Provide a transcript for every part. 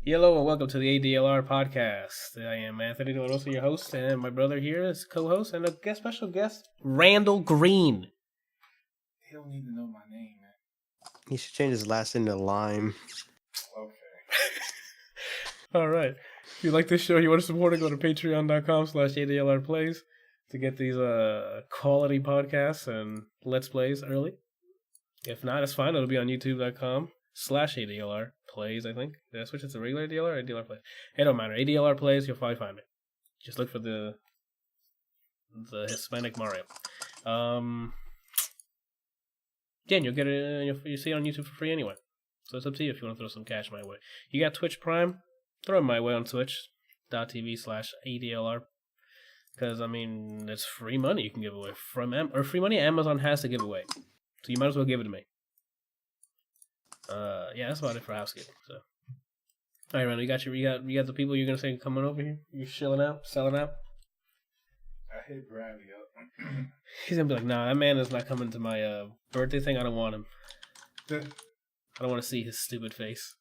Hello and welcome to the ADLR Podcast. I am Anthony Donoso, your host, and my brother here is co-host and a special guest, Randall Green. He don't need to know my name, man. He should change his last name to Lime. Okay. All right. If you like this show, you want to support it, go to patreon.com/ADLRplays to get these quality podcasts and Let's Plays early. If not, it's fine. It'll be on youtube.com/ADLR Plays, I think. Did I switch it to regular ADLR or ADLR Plays? It don't matter. ADLR Plays, you'll probably find it. Just look for the Hispanic Mario. Yeah, and you'll get it. You see it on YouTube for free anyway. So it's up to you if you want to throw some cash my way. You got Twitch Prime? Throw it my way on Twitch.tv/ADLR. Because, I mean, it's free money you can give away. Or free money Amazon has to give away. So you might as well give it to me. Yeah, that's about it for housekeeping. So, all right, Randall, you got the people you're gonna say coming over here. You selling out? I hit Bradley up. He's gonna be like, nah, that man is not coming to my birthday thing. I don't want him. I don't want to see his stupid face.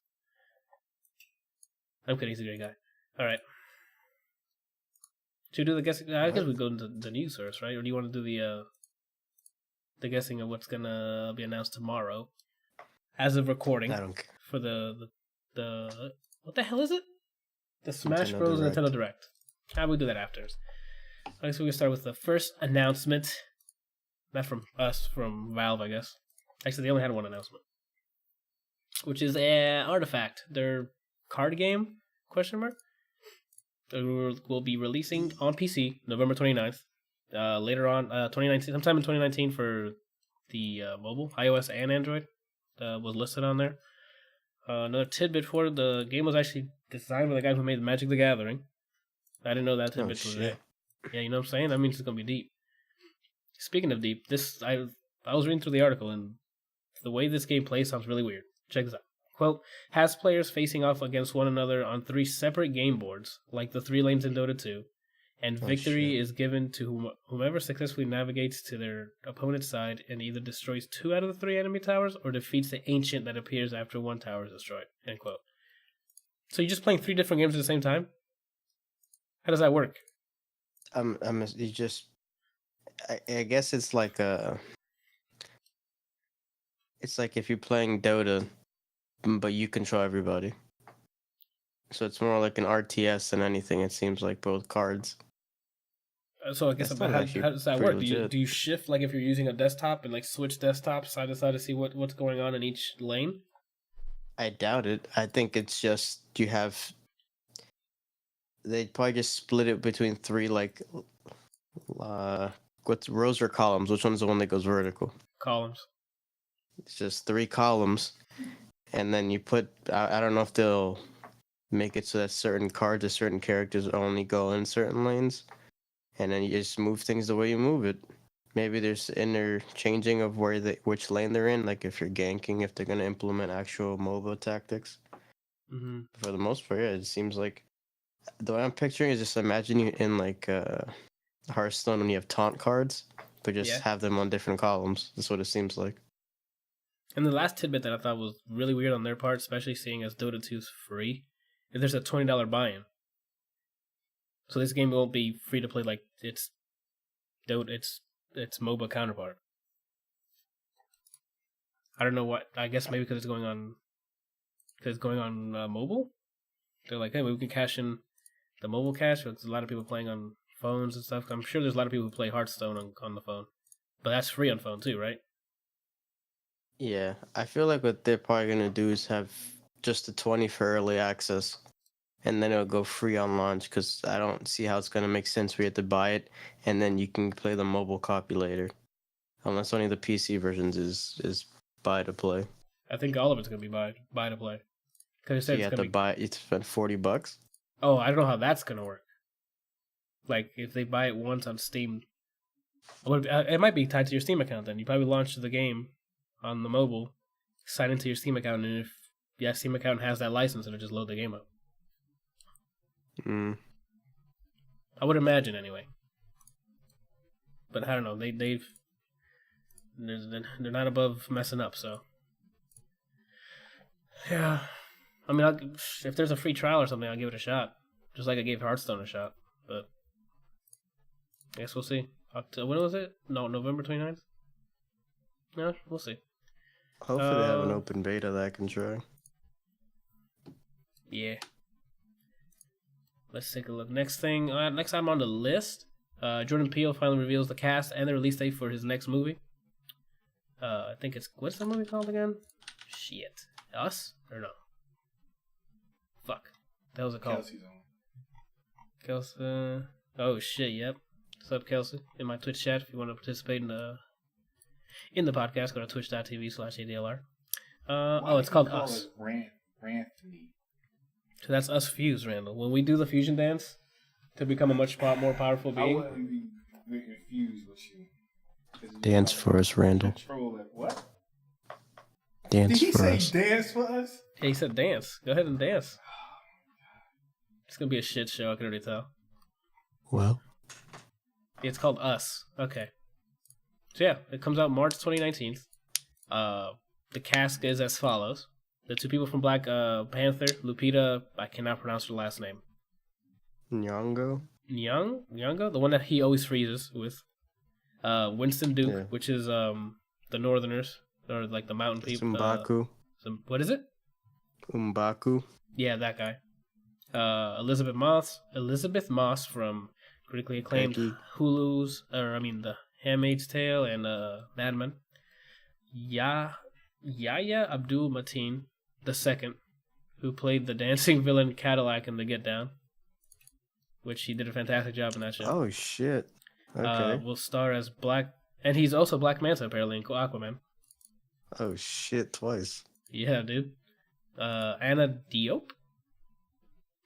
I'm kidding. He's a great guy. All right. Should we do the guessing? I guess we go into the news first, right? Or do you want to do the guessing of what's gonna be announced tomorrow? As of recording, I don't care. For the what the hell is it? The Smash Nintendo Bros. Direct. Nintendo Direct. How about we do that after? I guess we can start with the first announcement. Not from us, from Valve, I guess. Actually, they only had one announcement, which is Artifact, their card game? ? Will be releasing on PC November 29th. Later on, 2019, sometime in 2019 for the mobile, iOS and Android. Was listed on there. Another tidbit for it, the game was actually designed by the guy who made Magic the Gathering. I didn't know that tidbit was there. Yeah, you know what I'm saying? That means it's going to be deep. Speaking of deep, I was reading through the article, and the way this game plays sounds really weird. Check this out. Quote, has players facing off against one another on 3 separate game boards, like the 3 lanes in Dota 2, and victory is given to whomever successfully navigates to their opponent's side and either destroys 2 out of the 3 enemy towers or defeats the ancient that appears after 1 tower is destroyed. End quote. So you're just playing 3 different games at the same time? How does that work? You just. I guess it's like It's like if you're playing Dota, but you control everybody. So it's more like an RTS than anything. It seems like both cards. So I guess how does that work? Do you shift, like if you're using a desktop and like switch desktops side to side to see what's going on in each lane? I doubt it. I think it's just you have. They'd probably just split it between 3 like. What's rows or columns? Which one's the one that goes vertical? Columns. It's just 3 columns, and then you put. I don't know if they'll make it so that certain cards or certain characters only go in certain lanes. And then you just move things the way you move it. Maybe there's interchanging of which lane they're in, like if you're ganking, if they're going to implement actual MOBA tactics. Mm-hmm. For the most part, yeah, it seems like... The way I'm picturing is just imagine you in like Hearthstone when you have taunt cards, but just have them on different columns. That's what it seems like. And the last tidbit that I thought was really weird on their part, especially seeing as Dota 2 is free, is there's a $20 buy-in. So this game won't be free to play like its MOBA counterpart. I don't know what. I guess maybe because it's going on mobile. They're like, hey, we can cash in the mobile cash. There's a lot of people playing on phones and stuff. I'm sure there's a lot of people who play Hearthstone on the phone, but that's free on phone too, right? Yeah, I feel like what they're probably gonna do is have just the 20 for early access. And then it'll go free on launch because I don't see how it's going to make sense where you have to buy it and then you can play the mobile copy later. Unless only the PC versions is buy to play. I think all of it's going to be buy to play. Because you have to buy it, you spend $40. Oh, I don't know how that's going to work. Like, if they buy it once on Steam, it might be tied to your Steam account then. You probably launch the game on the mobile, sign into your Steam account, and if your Steam account has that license, it'll just load the game up. I would imagine anyway, but I don't know. They're not above messing up. So yeah, I mean, if there's a free trial or something, I'll give it a shot. Just like I gave Hearthstone a shot. But I guess we'll see. When was it? No, November 29th? No, we'll see. Hopefully they have an open beta that I can try. Yeah. Let's take a look. Next thing, next time on the list, Jordan Peele finally reveals the cast and the release date for his next movie. I think it's, what's the movie called again? Shit. Us? Or no? Fuck. What the hell's it called? Kelsey's on. Kelsey. Oh shit, yep. What's up, Kelsey? In my Twitch chat, if you want to participate in the podcast, go to twitch.tv/ADLR. It's called Us. Ranthony. So that's us fused, Randall. When we do the fusion dance to become a much more powerful I being. wouldn't be confused with you. Dance for us, Randall. Control it. What? Dance Did he for say us. dance for us? Yeah, he said dance. Go ahead and dance. It's gonna be a shit show, I can already tell. Well, It's called Us. Okay. So yeah, it comes out March 2019. The cast is as follows. The two people from Black Panther, Lupita, I cannot pronounce her last name. Nyong'o? Nyong'o? The one that he always freezes with. Winston Duke, Yeah. which is the Northerners, or like the mountain people. M'Baku. What is it? M'Baku. Yeah, that guy. Elizabeth Moss from critically acclaimed Becky. The Handmaid's Tale and Mad Men. Yahya Abdul Mateen II, who played the dancing villain Cadillac in The Get Down, which he did a fantastic job in that show. Oh, shit. Okay. Will star as Black, and he's also Black Manta apparently in Aquaman. Oh, shit, twice. Yeah, dude. Anna Diop?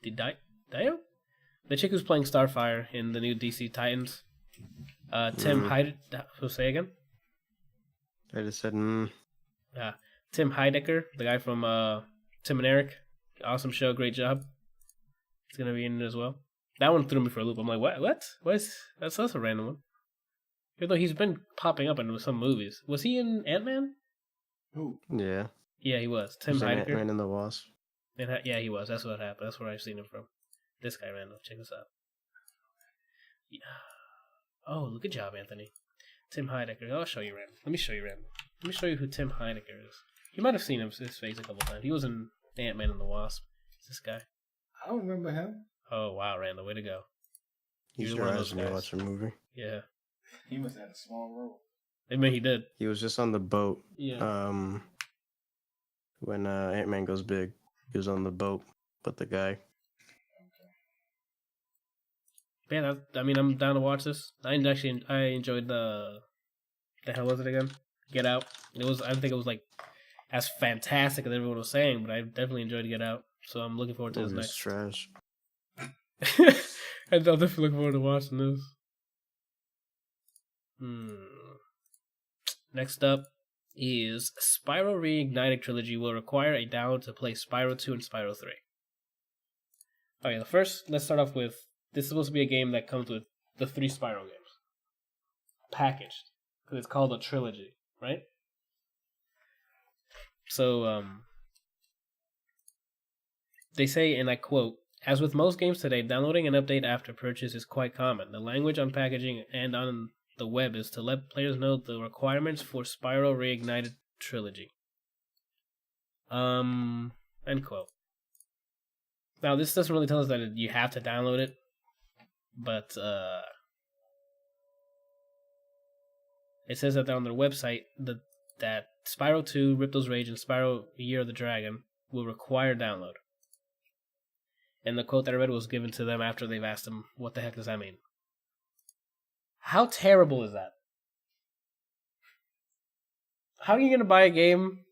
Diop? The chick who's playing Starfire in the new DC Titans. Tim Heidecker. Say again? I just said, Tim Heidecker, the guy from Tim and Eric. Awesome show, great job. He's going to be in it as well. That one threw me for a loop. I'm like, what? That's a random one. Even though he's been popping up in some movies. Was he in Ant-Man? Who? Yeah. Yeah, he was. Tim He's in Heidecker. Ant-Man and the Wasp. Yeah, he was. That's what happened. That's where I've seen him from. This guy, Randall. Check this out. Yeah. Oh, good job, Anthony. Tim Heidecker. I'll show you, Randall. Let me show you, Randall. Let me show you who Tim Heidecker is. You might have seen his face a couple times. He was in Ant-Man and the Wasp. It's this guy. I don't remember him. Oh, wow, Randall. Way to go. Use You're your one of eyes those when you guys. watch a movie. Yeah. He must have had a small role. I mean, he did. He was just on the boat. Yeah. When Ant-Man goes big, he was on the boat with the guy. Man, I'm down to watch this. I enjoyed the hell was it again? Get Out. I didn't think it was like as fantastic as everyone was saying, but I definitely enjoyed Get Out. So I'm looking forward to his It was next. trash. I'm definitely looking forward to watching this. Next up is Spyro Reignited Trilogy will require a download to play Spyro 2 and Spyro 3. Okay, let's start off with, this is supposed to be a game that comes with the 3 Spyro games. Packaged. Because it's called a trilogy, right? So, they say, and I quote, "As with most games today, downloading an update after purchase is quite common. The language on packaging and on the web is to let players know the requirements for Spyro Reignited Trilogy." End quote. Now, this doesn't really tell us that you have to download it, but it says that on their website that Spyro 2, Ripto's Rage, and Spyro Year of the Dragon will require download. And the quote that I read was given to them after they've asked them, what the heck does that mean? How terrible is that? How are you going to buy a game,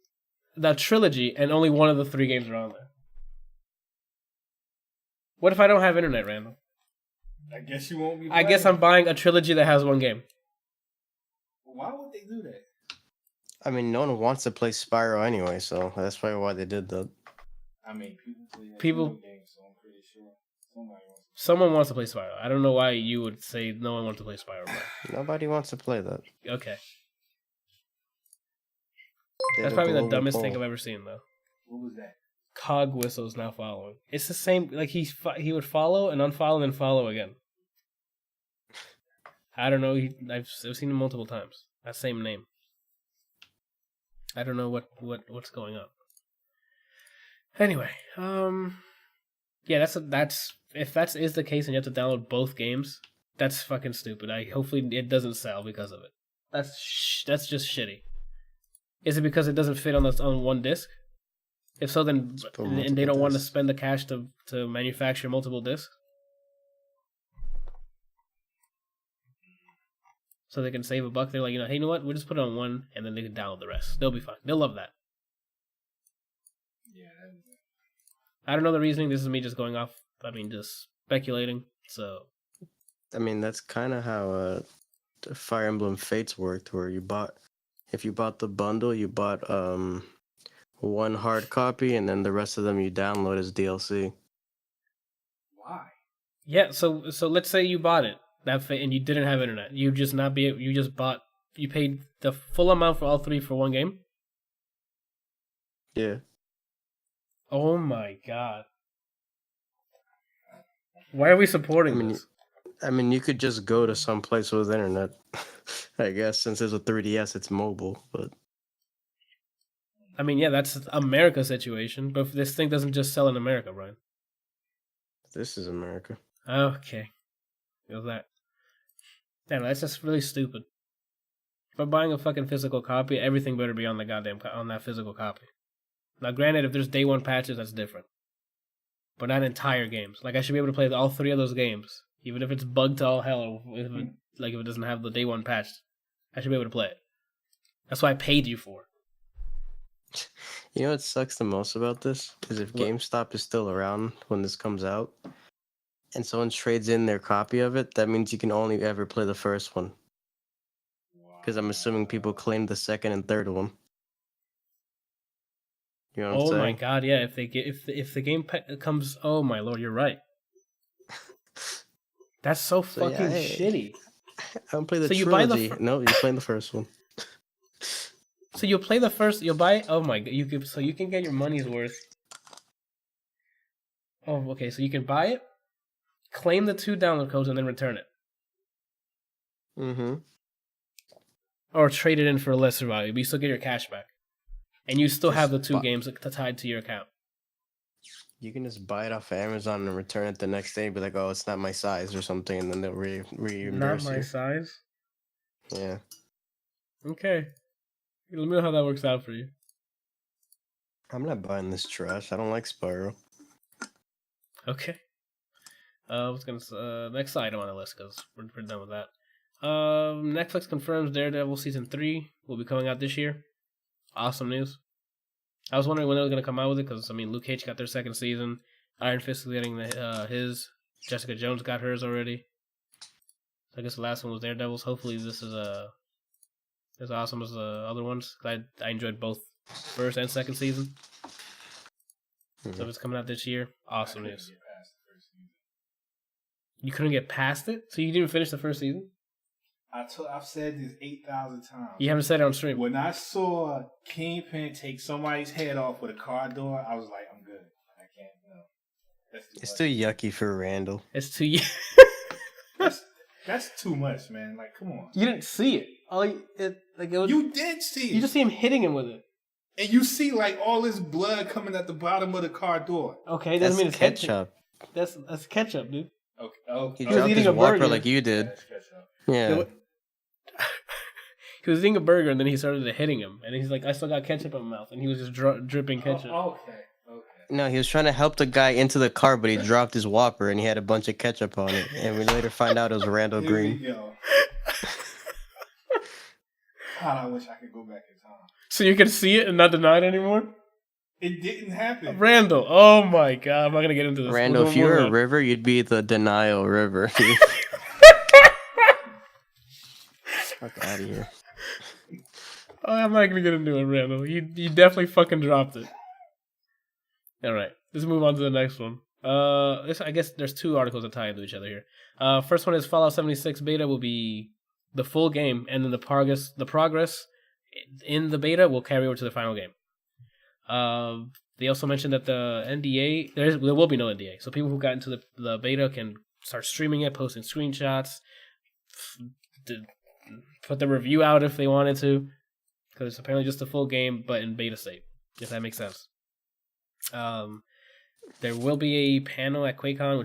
the trilogy, and only one of the 3 games are on there? What if I don't have internet, Randall? I guess you won't be. I guess I'm buying a trilogy that has 1 game. Why would they do that? I mean, no one wants to play Spyro anyway, so that's probably why they did that. I mean, people play that People- video game, so I'm pretty sure somebody wants. Someone wants to play Spyro. I don't know why you would say no one wants to play Spyro, but Nobody wants to play that. okay. Did That's a probably the global dumbest poll. thing I've ever seen, though. What was that? cog whistles now following. It's the same. Like he would follow and unfollow and then follow again. I don't know. I've seen him multiple times. That same name. I don't know what's going on. Anyway, yeah, that's if that is the case and you have to download both games, that's fucking stupid. Hopefully it doesn't sell because of it. That's just shitty. Is it because it doesn't fit on one disc? If so, then and they don't want to spend the cash to manufacture multiple discs, so they can save a buck. They're like, hey, you know what? We'll just put it on one, and then they can download the rest. They'll be fine. They'll love that. Yeah. I don't know the reasoning. This is me just going off. Just speculating. So, that's kind of how Fire Emblem Fates worked, where if you bought the bundle, you bought one hard copy, and then the rest of them you download as DLC. Why? Yeah. So let's say you bought it and you didn't have internet. You paid the full amount for all three for one game. Yeah. Oh my god. Why are we supporting this? You could just go to some place with internet. I guess since it's a 3DS, it's mobile, but yeah, that's America's situation, but this thing doesn't just sell in America, Brian. This is America. Okay. Feels that. Damn, that's just really stupid. But buying a fucking physical copy, everything better be on on that physical copy. Now, granted, if there's day one patches, that's different. But not entire games. Like, I should be able to play all three of those games, even if it's bugged to all hell, or if it doesn't have the day one patch. I should be able to play it. That's what I paid you for. You know what sucks the most about this? Is if GameStop is still around when this comes out, and someone trades in their copy of it, that means you can only ever play the first one. Because I'm assuming people claim the second and third one. You know what I'm saying? Oh my god, yeah. If the game comes, oh my lord, you're right. That's so fucking shitty. I don't play the trilogy. No, you're playing the first one. So you'll play the first. You'll buy. Oh my god! You can get your money's worth. Oh, okay. So you can buy it, claim the 2 download codes, and then return it. Mm-hmm. Or trade it in for a lesser value, but you still get your cash back, and you still have the 2 games tied to your account. You can just buy it off of Amazon and return it the next day. And be like, "Oh, it's not my size" or something, and then they'll reimburse you. Not my size. Yeah. Okay. Let me know how that works out for you. I'm not buying this trash. I don't like Spyro. Okay. Next item on the list, because we're done with that. Netflix confirms Daredevil Season 3 will be coming out this year. Awesome news. I was wondering when they were going to come out with it, because, Luke Cage got their second season. Iron Fist is getting his. Jessica Jones got hers already. So I guess the last one was Daredevil's. Hopefully this is as awesome as the other ones. I enjoyed both first and second season. Mm-hmm. So if it's coming out this year, awesome news. You couldn't get past it? So you didn't finish the first season? I've said this 8,000 times. You haven't said it on stream. When I saw Kingpin take somebody's head off with a car door, I was like, I'm good. I can't. No. It's too yucky for Randall. It's too. That's too much, man. Like, come on. You didn't see it. You did see it. You just see him hitting him with it. And you see like all this blood coming at the bottom of the car door. Okay, doesn't mean it's ketchup. That's ketchup, dude. Okay. He dropped his Whopper like you did. Yeah. He was eating a burger and then he started hitting him, and he's like, "I still got ketchup in my mouth," and he was just dripping ketchup. Okay. No, he was trying to help the guy into the car, but he dropped his Whopper and he had a bunch of ketchup on it. And we later find out it was Randall Green. God, I wish I could go back in time. So you can see it and not deny it anymore? It didn't happen. Randall, oh my god, I'm not going to get into this. Randall, if you were a river, you'd be the Denial River. Fuck out of here. Oh, I'm not going to get into it, Randall. You definitely fucking dropped it. Alright, let's move on to the next one. I guess there's 2 articles that tie into each other here. First one is Fallout 76 beta will be the full game, and then the progress in the beta will carry over to the final game. They also mentioned that the NDA there will be no NDA, so people who got into the beta can start streaming it, posting screenshots, put the review out if they wanted to, because it's apparently just a full game, but in beta state, if that makes sense. There will be a panel at QuakeCon,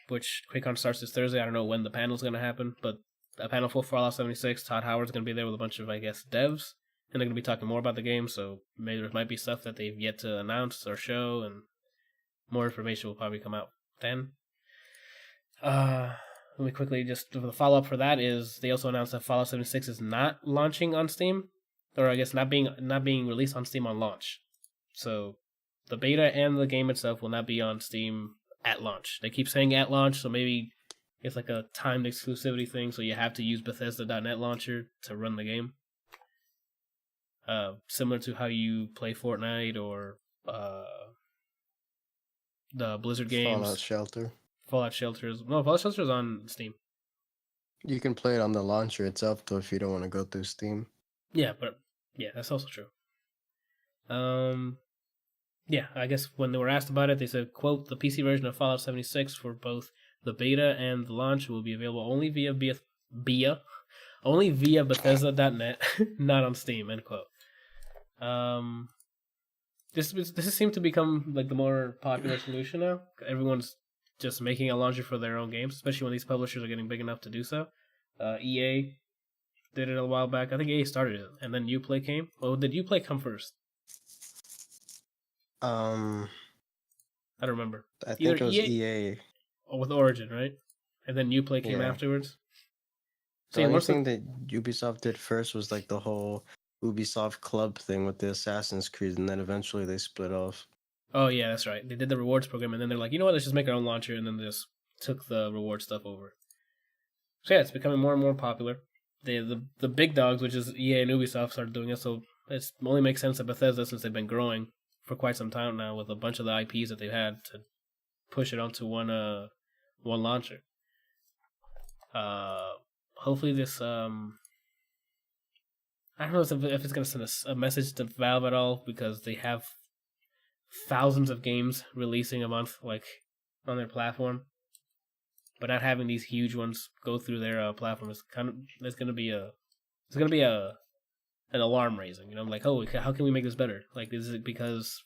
which QuakeCon starts this Thursday. I don't know when the panel's going to happen, but a panel for Fallout 76. Todd Howard's going to be there with a bunch of, I guess, devs, and they're going to be talking more about the game, so maybe there might be stuff that they've yet to announce or show, and more information will probably come out then. Let me quickly just the follow-up for that is they also announced that Fallout 76 is not launching on Steam, or I guess not being released on Steam on launch. So the beta and the game itself will not be on Steam at launch. They keep saying at launch, so maybe it's like a timed exclusivity thing, so you have to use Bethesda.net launcher to run the game. Similar to how you play Fortnite or the Blizzard games. Fallout Shelter. Fallout Shelter is on Steam. You can play it on the launcher itself, though, if you don't want to go through Steam. Yeah, but yeah, that's also true. Yeah, I guess when they were asked about it, they said, quote, the PC version of Fallout 76 for both the beta and the launch will be available only via Bethesda.net, not on Steam, end quote. This has seemed to become like the more popular solution now. Everyone's just making a launcher for their own games, especially when these publishers are getting big enough to do so. EA did it a while back. I think EA started it, and then Uplay came. Well, did Uplay come first? I don't remember. I think it was EA. With Origin, right? And then Uplay came afterwards. The only thing that Ubisoft did first was like the whole Ubisoft Club thing with the Assassin's Creed, and then eventually they split off. Oh yeah, that's right. They did the rewards program, and then they're like, you know what? Let's just make our own launcher, and then they just took the reward stuff over. So yeah, it's becoming more and more popular. The big dogs, which is EA and Ubisoft, started doing it, so it only makes sense that Bethesda, since they've been growing for quite some time now with a bunch of the IPs that they've had, to push it onto one launcher. Hopefully this I don't know if it's going to send a message to Valve at all, because they have thousands of games releasing a month, like, on their platform, but not having these huge ones go through their platform is going to be an alarm raising. You know, like, oh, how can we make this better? Like, is it because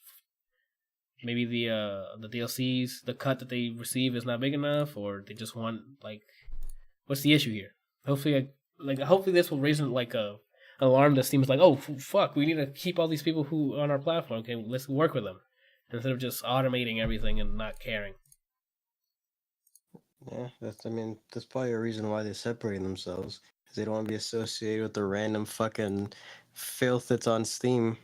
maybe the DLCs, the cut that they receive is not big enough, or they just want, like, what's the issue here? Hopefully this will raise like a alarm that seems like, oh fuck, we need to keep all these people who on our platform. Okay, let's work with them instead of just automating everything and not caring. Yeah, that's probably a reason why they're separating themselves, because they don't want to be associated with the random fucking filth that's on Steam.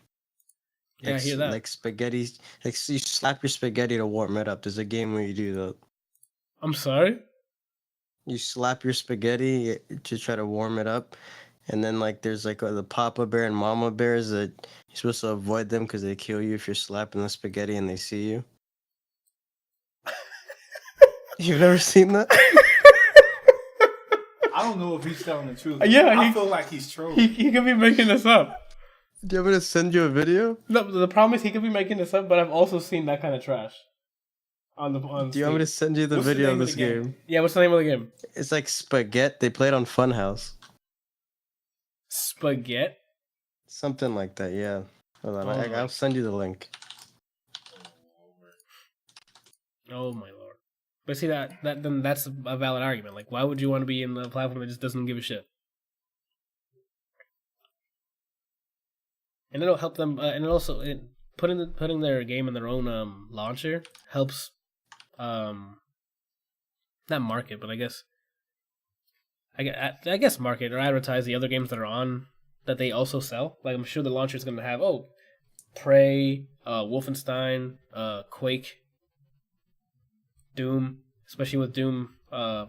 Yeah, I hear that. Like spaghetti, like you slap your spaghetti to warm it up. There's a game where you do that. I'm sorry? You slap your spaghetti to try to warm it up, and then like there's like the Papa Bear and Mama Bears that you're supposed to avoid them because they kill you if you're slapping the spaghetti and they see you. You've never seen that? I don't know if he's telling the truth. Yeah, I feel like he's trolling. He could be making this up. Do you want me to send you a video? No, the problem is he could be making this up, but I've also seen that kind of trash. Do you want me to send you the video of this game? Yeah, what's the name of the game? It's like Spaghetti. They play it on Funhouse. Spaghetti? Something like that, yeah. Hold on, I'll send you the link. Oh my lord. But see, then that's a valid argument. Like, why would you want to be in the platform that just doesn't give a shit? And it'll help them, and it also putting their game in their own launcher helps, not market, but I guess market or advertise the other games that are on that they also sell. Like, I'm sure the launcher is going to have Prey, Wolfenstein, Quake, Doom, especially with Doom, the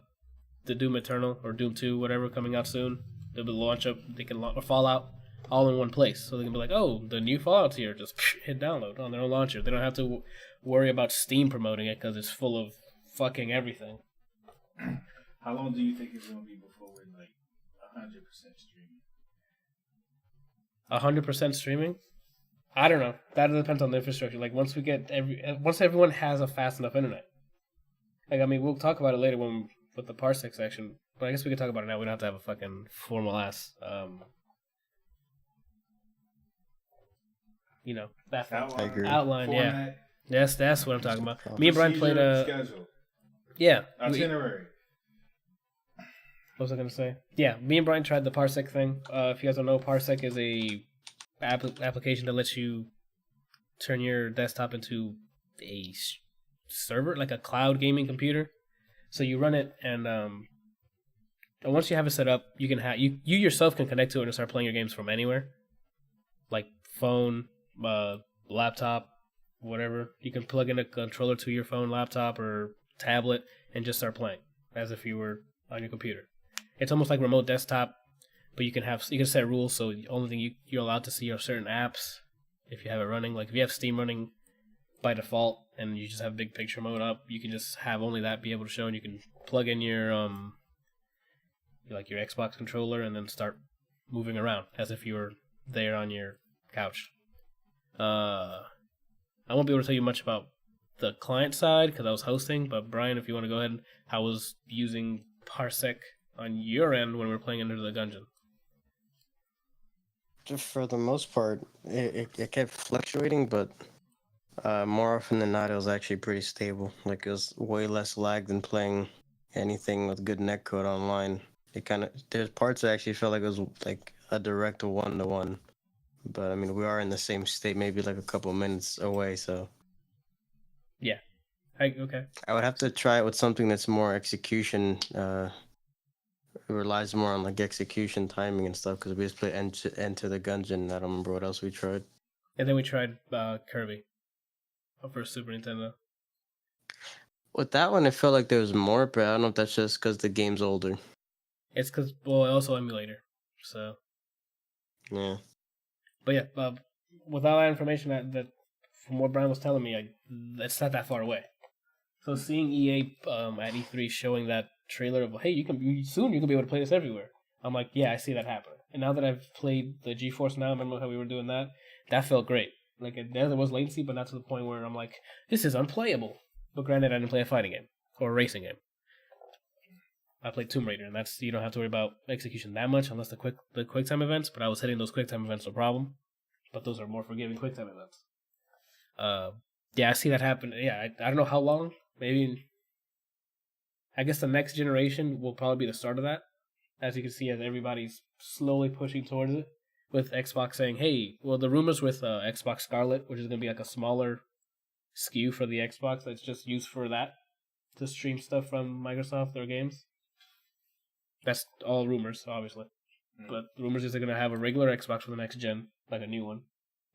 Doom Eternal or Doom 2, whatever, coming out soon. They'll be launch up. They can or Fallout all in one place, so they can be like, oh, the new Fallout's here. Just hit download on their own launcher. They don't have to worry about Steam promoting it because it's full of fucking everything. How long do you think it's going to be before we're like 100% streaming? 100% streaming? I don't know. That depends on the infrastructure. Like once everyone has a fast enough internet. Like I mean, we'll talk about it later with the parsec section. But I guess we can talk about it now. We don't have to have a fucking formal ass. That outline. Yeah, that's what I'm talking about. Me and Brian played a schedule. Yeah, itinerary. What was I gonna say? Yeah, me and Brian tried the parsec thing. If you guys don't know, parsec is a application that lets you turn your desktop into a server, like a cloud gaming computer. So you run it, and once you have it set up, you can you yourself can connect to it and start playing your games from anywhere, like phone, laptop, whatever. You can plug in a controller to your phone, laptop, or tablet and just start playing as if you were on your computer. It's almost like remote desktop, but you can set rules. So the only thing you're allowed to see are certain apps if you have it running. Like if you have Steam running by default and you just have big picture mode up, you can just have only that be able to show, and you can plug in your your Xbox controller and then start moving around as if you were there on your couch. I won't be able to tell you much about the client side because I was hosting, but Brian, if you want to go ahead, how was using parsec on your end when we were playing Under the Gungeon? For the most part, it kept fluctuating, but more often than not, it was actually pretty stable. Like, it was way less lag than playing anything with good netcode online. There's parts that actually felt like it was like a direct 1-to-1. But, I mean, we are in the same state, maybe like a couple minutes away, so... Yeah. Okay. I would have to try it with something that's more execution, it relies more on like execution timing and stuff, because we just play Enter the Gungeon. I don't remember what else we tried. And then we tried Kirby for Super Nintendo. With that one, it felt like there was more, but I don't know if that's just because the game's older. It's because, also emulator, so... Yeah. But yeah, with all that information that from what Brian was telling me, it's not that far away. So seeing EA at E3 showing that trailer of, hey, soon you can be able to play this everywhere. I'm like, yeah, I see that happening. And now that I've played the GeForce Now, remember how we were doing that? That felt great. Like, there was latency, but not to the point where I'm like, this is unplayable. But granted, I didn't play a fighting game or a racing game. I played Tomb Raider, and you don't have to worry about execution that much unless the QuickTime events. But I was hitting those QuickTime events, no problem. But those are more forgiving QuickTime events. Yeah, I see that happen. Yeah, I don't know how long. Maybe, I guess the next generation will probably be the start of that. As you can see, as everybody's slowly pushing towards it. With Xbox saying, hey, well, the rumors with Xbox Scarlet, which is going to be like a smaller SKU for the Xbox that's just used for that, to stream stuff from Microsoft, their games. That's all rumors, obviously. But the rumors is they're going to have a regular Xbox for the next gen, like a new one,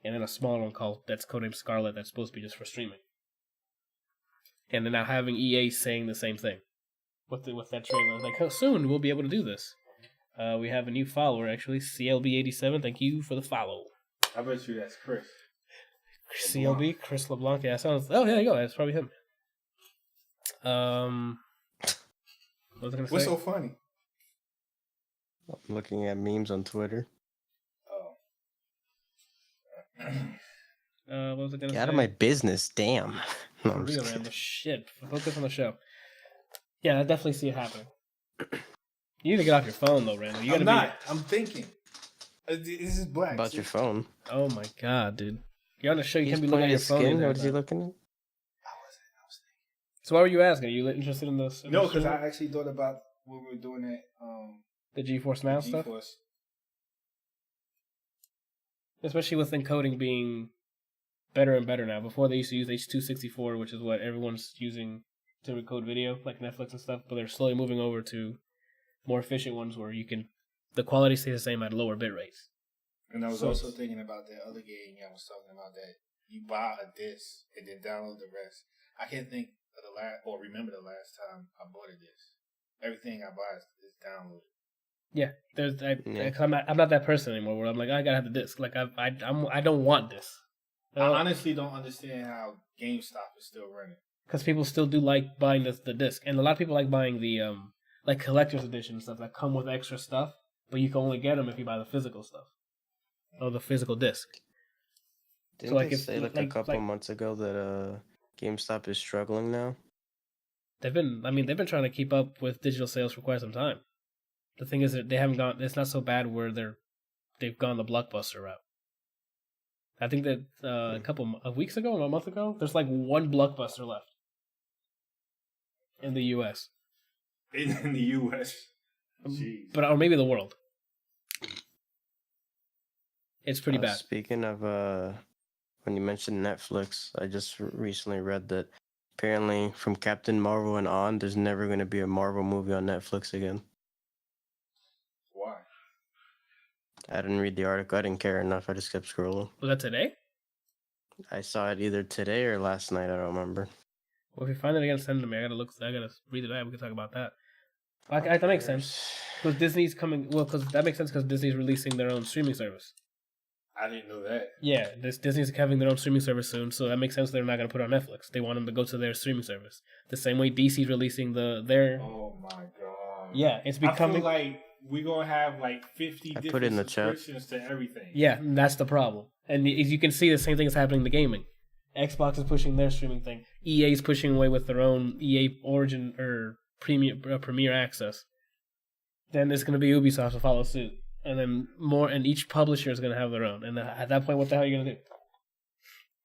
and then a smaller one that's codenamed Scarlet that's supposed to be just for streaming. And then now having EA saying the same thing with that trailer. I was like, oh, soon we'll be able to do this. We have a new follower, actually, CLB87. Thank you for the follow. I bet you that's Chris. CLB, Chris LeBlanc. Yeah, sounds. Oh, yeah, there you go. That's probably him. What was I going to say? What's so funny? I'm looking at memes on Twitter. What was I going to say? Get out of my business, damn. No, for real, man. Shit. Focus on the show. Yeah, I definitely see it happening. You need to get off your phone, though, Randall. I'm not. I'm thinking. This is black. About your phone. Oh, my God, dude. You're on the show. You can't be looking at your phone. What is he looking at? I was thinking. So why were you asking? Are you interested in this? No, because I actually thought about when we were doing that. The GeForce Now stuff? Especially with encoding being better and better now. Before they used to use H.264, which is what everyone's using to encode video, like Netflix and stuff, but they're slowly moving over to more efficient ones where the quality stays the same at lower bit rates. And I was also thinking about that other game I was talking about, that you buy a disc and then download the rest. I can't think of remember the last time I bought a disc. Everything I buy is downloaded. Yeah, I'm not that person anymore. Where I'm like, I gotta have the disc. Like I don't want this. I honestly don't understand how GameStop is still running. Because people still do like buying the disc, and a lot of people like buying the like collector's edition stuff that come with extra stuff, but you can only get them if you buy the physical stuff or the physical disc. Didn't So like they if say like a couple months ago that GameStop is struggling now? they've been trying to keep up with digital sales for quite some time. The thing is that they haven't gone. It's not so bad where they've gone the blockbuster route. I think that a couple of weeks ago, or a month ago, there's like one blockbuster left in the U.S. In the U.S. Jeez. But or maybe the world. It's pretty bad. Speaking of when you mentioned Netflix, I just recently read that apparently from Captain Marvel and on, there's never going to be a Marvel movie on Netflix again. Why? I didn't read the article. I didn't care enough. I just kept scrolling. Was that today? I saw it either today or last night. I don't remember. Well, if you find it again, send it to me. I gotta read it out. We can talk about that. That makes sense. Because Disney's coming. Well, because that makes sense because Disney's releasing their own streaming service. I didn't know that. Yeah, Disney's having their own streaming service soon, so that makes sense. They're not gonna put it on Netflix. They want them to go to their streaming service. The same way DC's releasing their. Oh my god. Yeah, it's becoming. I feel like we're gonna have like 50 I different put it in the chat. subscriptions to everything. Yeah, that's the problem. And as you can see, the same thing is happening to gaming. Xbox is pushing their streaming thing. EA's pushing away with their own EA Origin or Premier Access. Then there's going to be Ubisoft to follow suit, and then more. And each publisher is going to have their own. And at that point, what the hell are you going to do?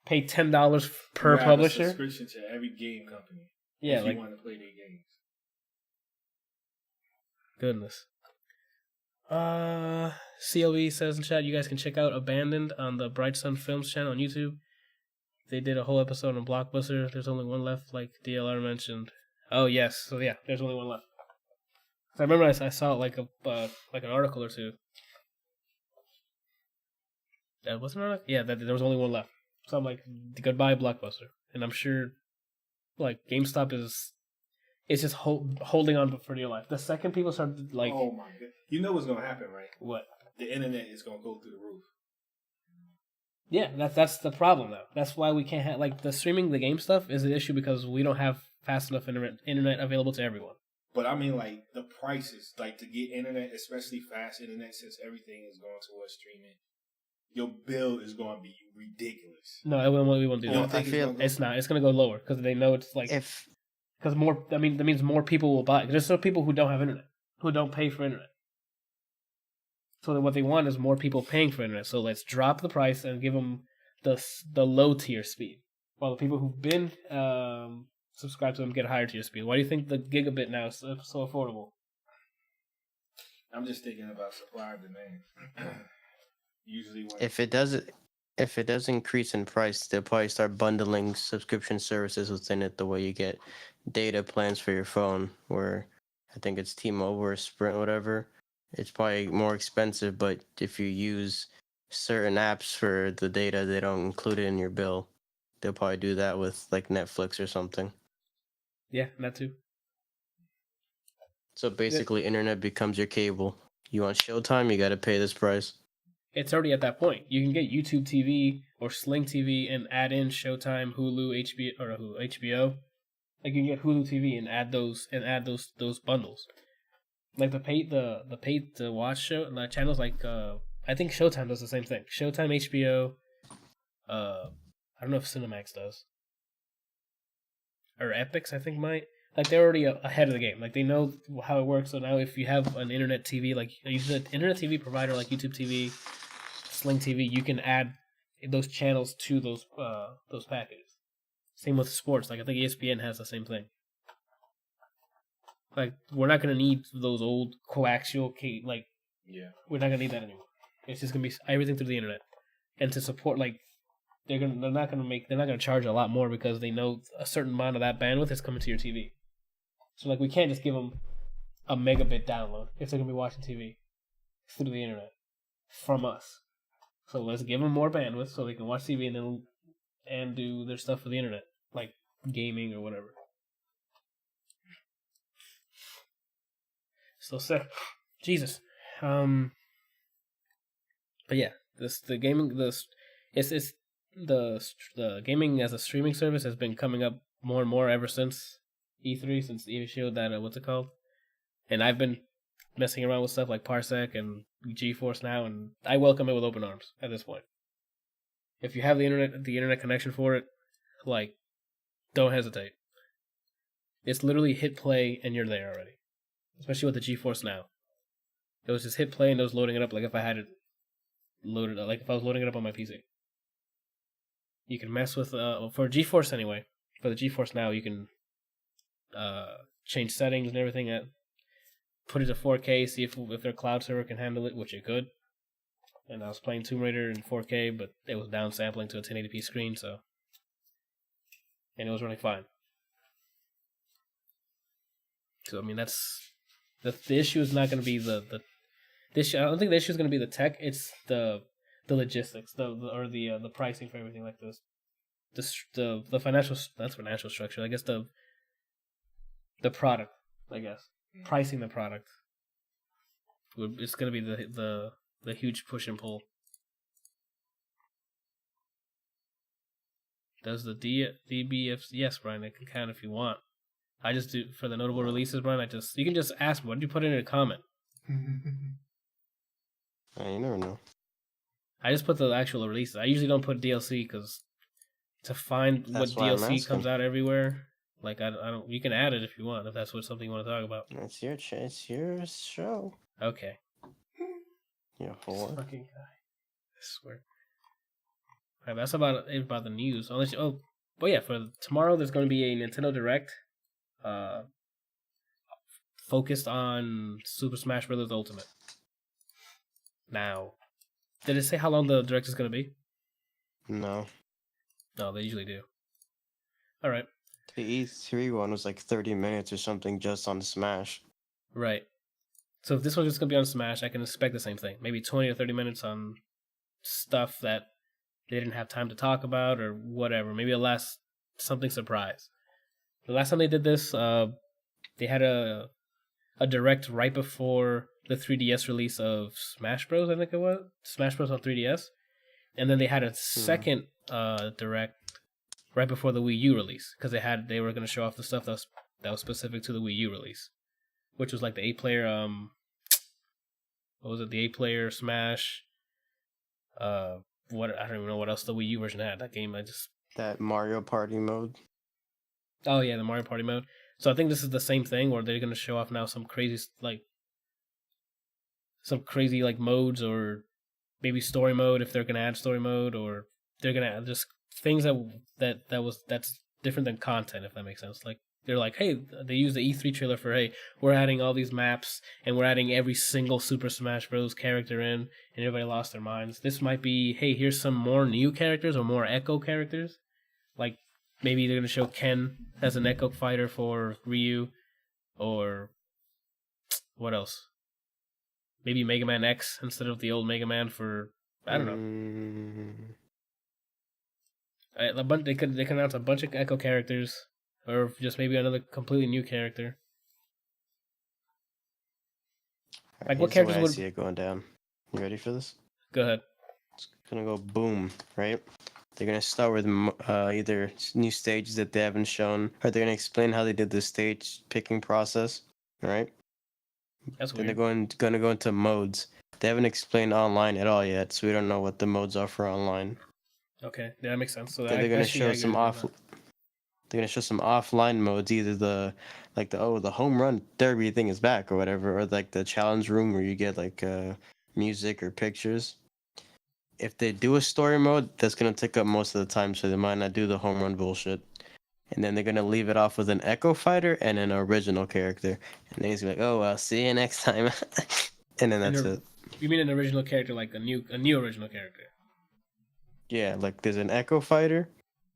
Pay $10 per publisher? Have a subscription to every game company. Yeah, if you want to play their games. Goodness. CLB says in chat, you guys can check out Abandoned on the Bright Sun Films channel on YouTube. They did a whole episode on Blockbuster. There's only one left, like DLR mentioned. Oh yes, so yeah, there's only one left. I remember I saw like an article or two. That wasn't an article? Yeah, that there was only one left. So I'm like, goodbye Blockbuster, and I'm sure, like GameStop is, it's just holding on for dear life. The second people start like, oh my god, you know what's gonna happen, right? What? The internet is gonna go through the roof. Yeah, that's the problem though. That's why we can't have like the streaming the game stuff is an issue because we don't have fast enough internet available to everyone. But I mean, like the prices, like to get internet, especially fast internet, since everything is going towards streaming, your bill is going to be ridiculous. No, we won't do that. I feel it's not. It's going to go lower because they know it's like because more. I mean, that means more people will buy. There's some people who don't have internet, who don't pay for internet. So what they want is more people paying for internet. So let's drop the price and give them the low tier speed, while the people who've been subscribed to them get a higher tier speed. Why do you think the gigabit now is so affordable? I'm just thinking about supply and demand. Usually, when if it does increase in price, they'll probably start bundling subscription services within it. The way you get data plans for your phone, where I think it's T-Mobile or Sprint, whatever. It's probably more expensive, but if you use certain apps for the data, they don't include it in your bill. They'll probably do that with like Netflix or something. Yeah, that too. So basically, internet becomes your cable. You want Showtime, you got to pay this price. It's already at that point. You can get YouTube TV or Sling TV and add in Showtime, Hulu, HBO. Like you can get Hulu TV and add those bundles. Like the paid to watch show channels like I think Showtime does the same thing. Showtime, HBO, I don't know if Cinemax does. Or Epix, I think might. Like they're already ahead of the game. Like they know how it works. So now if you have an internet TV, like you use an internet TV provider like YouTube TV, Sling TV, you can add those channels to those packages. Same with sports. Like I think ESPN has the same thing. Like we're not gonna need those old coaxial we're not gonna need that anymore. It's just gonna be everything through the internet. And to support they're not gonna charge a lot more because they know a certain amount of that bandwidth is coming to your TV. So like we can't just give them a megabit download if they're gonna be watching TV through the internet from us. So let's give them more bandwidth so they can watch TV and do their stuff for the internet, like gaming or whatever. So sick. Jesus. But yeah, the gaming as a streaming service has been coming up more and more ever since E3, since E3 showed that what's it called? And I've been messing around with stuff like Parsec and GeForce now, and I welcome it with open arms at this point. If you have the internet connection for it, like, don't hesitate. It's literally hit play and you're there already. Especially with the GeForce Now. It was just hit play and it was loading it up like if I had it loaded up, like if I was loading it up on my PC. You can mess with, for GeForce anyway, for the GeForce Now, you can change settings and everything, put it to 4K, see if their cloud server can handle it, which it could. And I was playing Tomb Raider in 4K, but it was downsampling to a 1080p screen, so. And it was running fine. So, I mean, that's. The issue is not going to be the issue. I don't think the issue is going to be the tech, it's the logistics, the pricing for everything like this. The financial, that's financial structure. I guess the product, I guess. Pricing the product. It's going to be the huge push and pull. Does the DBF? Yes, Brian, it can count if you want. I just do for the notable releases, Brian. You can just ask me. What did you put in a comment? You never know. I just put the actual releases. I usually don't put DLC because to find That's what DLC comes out everywhere, like I don't. You can add it if you want, if that's something you want to talk about. It's your show. Okay. You whore. Fucking guy. I swear. Alright, that's about it about the news. Unless yeah, for tomorrow there's going to be a Nintendo Direct, focused on Super Smash Bros. Ultimate. Now, did it say how long the Direct is going to be? No. No, they usually do. Alright. The E3 one was like 30 minutes or something just on Smash. Right. So if this one's just going to be on Smash, I can expect the same thing. Maybe 20 or 30 minutes on stuff that they didn't have time to talk about or whatever. Maybe something surprise. The last time they did this, they had a Direct right before the 3DS release of Smash Bros. I think it was Smash Bros. On 3DS, and then they had a second Direct right before the Wii U release because they were going to show off the stuff that was specific to the Wii U release, which was like the 8-player what was it? The 8-player Smash. What I don't even know what else the Wii U version had. That game that Mario Party mode. Oh yeah, the Mario Party mode. So I think this is the same thing where they're gonna show off now some crazy modes or maybe story mode if they're gonna add story mode, or they're gonna add just things that's different than content, if that makes sense. Like they're like, hey, they use the E3 trailer for, hey, we're adding all these maps and we're adding every single Super Smash Bros. Character in, and everybody lost their minds. This might be, hey, here's some more new characters or more Echo characters. Like maybe they're gonna show Ken as an Echo fighter for Ryu, or what else? Maybe Mega Man X instead of the old Mega Man for, I don't know. They could announce a bunch of Echo characters. Or just maybe another completely new character. Like what characters would... I see it going down. You ready for this? Go ahead. It's gonna go boom, right? They're gonna start with either new stages that they haven't shown, or they're gonna explain how they did the stage picking process, right? That's weird. Then they're gonna go into modes. They haven't explained online at all yet, so we don't know what the modes are for online. Okay, yeah, that makes sense. So then they're gonna show some They're gonna show some offline modes, either the home run derby thing is back or whatever, or like the challenge room where you get like music or pictures. If they do a story mode, that's gonna take up most of the time, so they might not do the home run bullshit. And then they're gonna leave it off with an Echo fighter and an original character, and then he's like, "Oh, I'll see you next time," and then that's it. You mean an original character, like a new original character? Yeah, like there's an Echo fighter.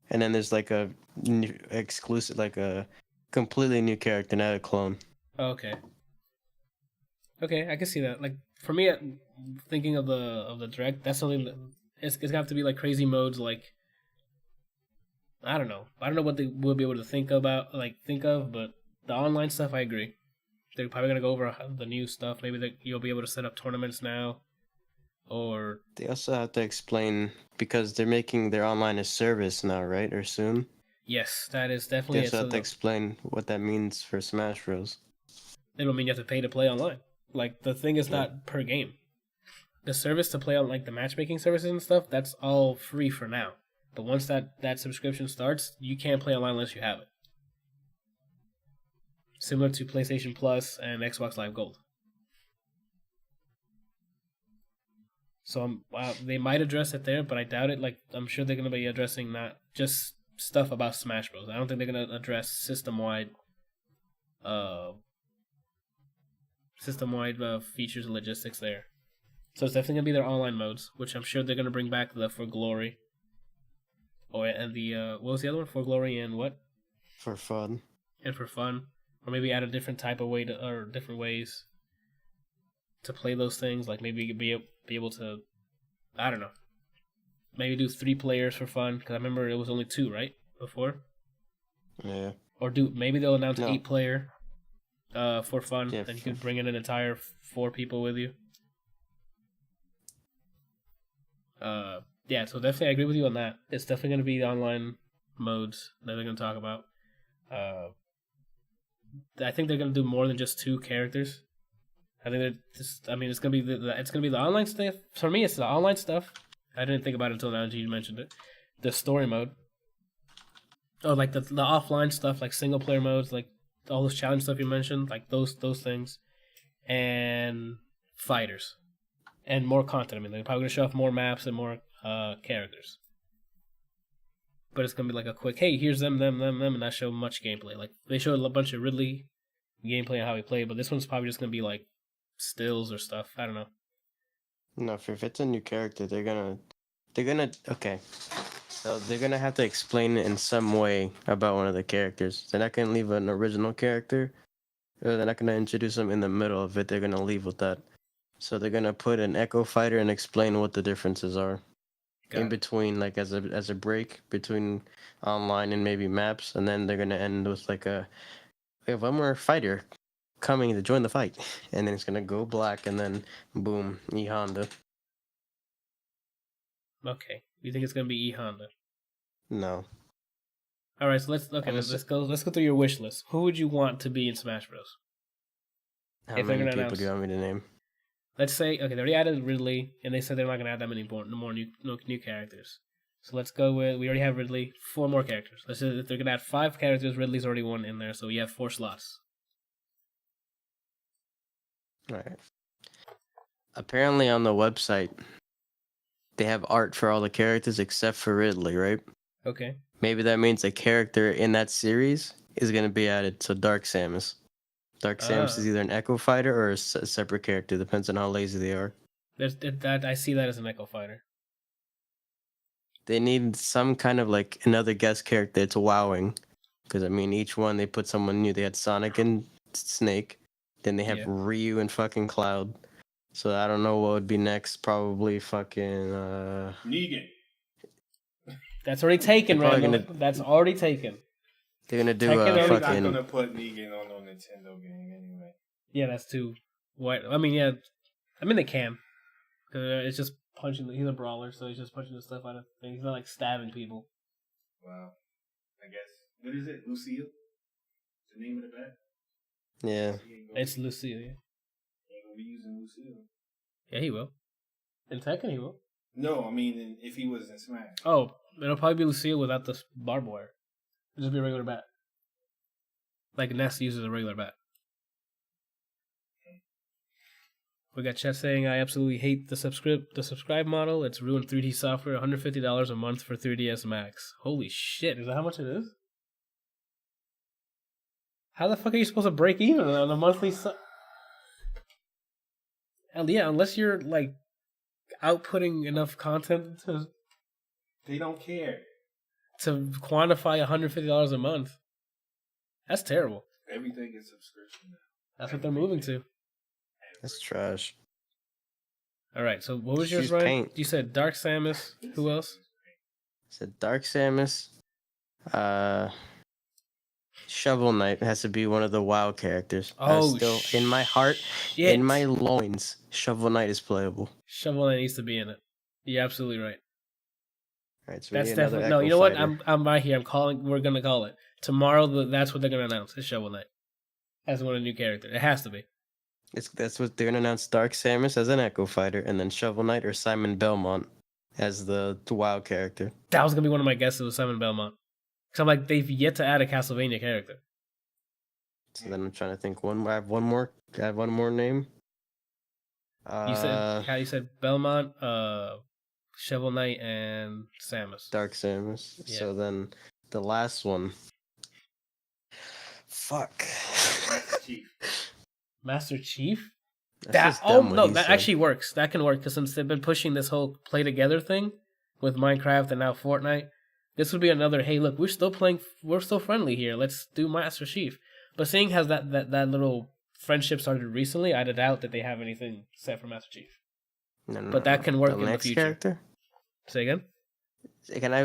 And then there's like a new exclusive, like a completely new character, not a clone. Oh, okay. Okay, I can see that. Like for me, thinking of the Direct, that's something that it's gonna have to be like crazy modes. Like I don't know what they will be able to think of, but the online stuff, I agree. They're probably gonna go over the new stuff. Maybe you'll be able to set up tournaments now. Or they also have to explain, because they're making their online a service now, right? Or soon? Yes, that is definitely they also have to explain what that means for Smash Bros. It'll mean you have to pay to play online. Like, the thing is not per game. the service to play on like the matchmaking services and stuff, that's all free for now. But once that subscription starts, you can't play online unless you have it. Similar to PlayStation Plus and Xbox Live Gold. So they might address it there, but I doubt it. Like, I'm sure they're going to be addressing not just stuff about Smash Bros. I don't think they're going to address system-wide features and logistics there. So it's definitely going to be their online modes, which I'm sure they're going to bring back the For Glory. Oh, and the, what was the other one? For Glory and what? For fun. And for fun. Or maybe add a different type of way to, or different ways to play those things. Like maybe be able to, I don't know. Maybe do 3 players for fun. Because I remember it was only 2, right? Before? Yeah. Or maybe they'll announce No. 8 player for fun. Yeah, Then you could bring in an entire 4 people with you. Yeah, so definitely I agree with you on that. It's definitely going to be the online modes that they're going to talk about. I think they're going to do more than just 2 characters. I think it's going to be the online stuff. For me, it's the online stuff. I didn't think about it until now. You mentioned it. The story mode. Oh, like the offline stuff, like single player modes, like all those challenge stuff you mentioned, like those things, and fighters, and more content. I mean, they're probably going to show off more maps and more characters. But it's going to be like a quick, hey, here's them, and not show much gameplay. Like, they showed a bunch of Ridley gameplay and how he played, but this one's probably just going to be like stills or stuff. I don't know. No, if it's a new character, they're gonna okay. So they're gonna have to explain it in some way about one of the characters. They're not gonna leave an original character, or they're not gonna introduce them in the middle of it. They're gonna leave with that. So they're gonna put an Echo Fighter and explain what the differences are in between, like as a break between online and maybe maps, and then they're gonna end with like we have one more fighter coming to join the fight, and then it's gonna go black, and then boom, E Honda. Okay, you think it's gonna be E Honda? No. All right, so let's go through your wish list. Who would you want to be in Smash Bros? How many people do you want me to name? Let's say, okay, they already added Ridley, and they said they're not gonna add that many more new characters. So let's go with, we already have Ridley, 4 more characters. Let's say if they're gonna add 5 characters, Ridley's already 1 in there, so we have 4 slots. Alright. Apparently on the website, they have art for all the characters except for Ridley, right? Okay. Maybe that means a character in that series is going to be added. So Dark Samus. Dark Samus is either an Echo Fighter or a separate character. Depends on how lazy they are. I see that as an Echo Fighter. They need some kind of like another guest character. It's wowing. Because, I mean, each one they put someone new. They had Sonic and Snake. Then they have Ryu and fucking Cloud. So I don't know what would be next. Probably fucking Negan. That's already taken, Randall. That's already taken. They're gonna do They're fucking. not gonna put Negan on no Nintendo game anyway. Yeah, that's too white. I mean, yeah. I mean, they can. It's just punching. He's a brawler, so he's just punching the stuff out of things. He's not like stabbing people. Wow. I guess. What is it? Lucille? The name of the bat? Yeah. It's Lucille. Yeah. He ain't gonna be using Lucille. Yeah, he will. In Tekken, he will. No, I mean if he was in Smash. Oh, it'll probably be Lucille without the barbed wire. It'll just be a regular bat. Like Ness uses a regular bat. We got chat saying, I absolutely hate the subscribe model. It's ruined 3D software. $150 a month for 3DS Max. Holy shit, is that how much it is? How the fuck are you supposed to break even on a monthly Hell yeah, unless you're like outputting enough content to... They don't care. To quantify $150 a month. That's terrible. Everything is subscription now. That's what they're moving to. That's trash. Alright, so what was yours, Use Ryan? Paint. You said Dark Samus. Who else? I said Dark Samus. Shovel Knight has to be one of the WoW characters. Still, in my heart, shit. in my loins, Shovel Knight is playable. Shovel Knight needs to be in it. You're absolutely right. Right, so That's definitely no. You know what? I'm right here. We're gonna call it tomorrow. That's what they're gonna announce. It's Shovel Knight as one of the new characters. It has to be. That's what they're gonna announce. Dark Samus as an Echo Fighter, and then Shovel Knight or Simon Belmont as the WoW character. That was gonna be one of my guesses with Simon Belmont. Because I'm like, they've yet to add a Castlevania character. So then I'm trying to think. I have one more. I have one more name. You said Belmont, Shovel Knight, and Samus. Dark Samus. Yeah. So then the last one. Fuck. Master Chief. Master Chief? That's just dumb what he that said. actually works. That can work because since they've been pushing this whole play together thing with Minecraft and now Fortnite, this would be another. Hey, look, we're still playing. We're still friendly here. Let's do Master Chief. But seeing as that little friendship started recently, I doubt that they have anything set for Master Chief. No, But that can work the in the next future. character. Say again. Can I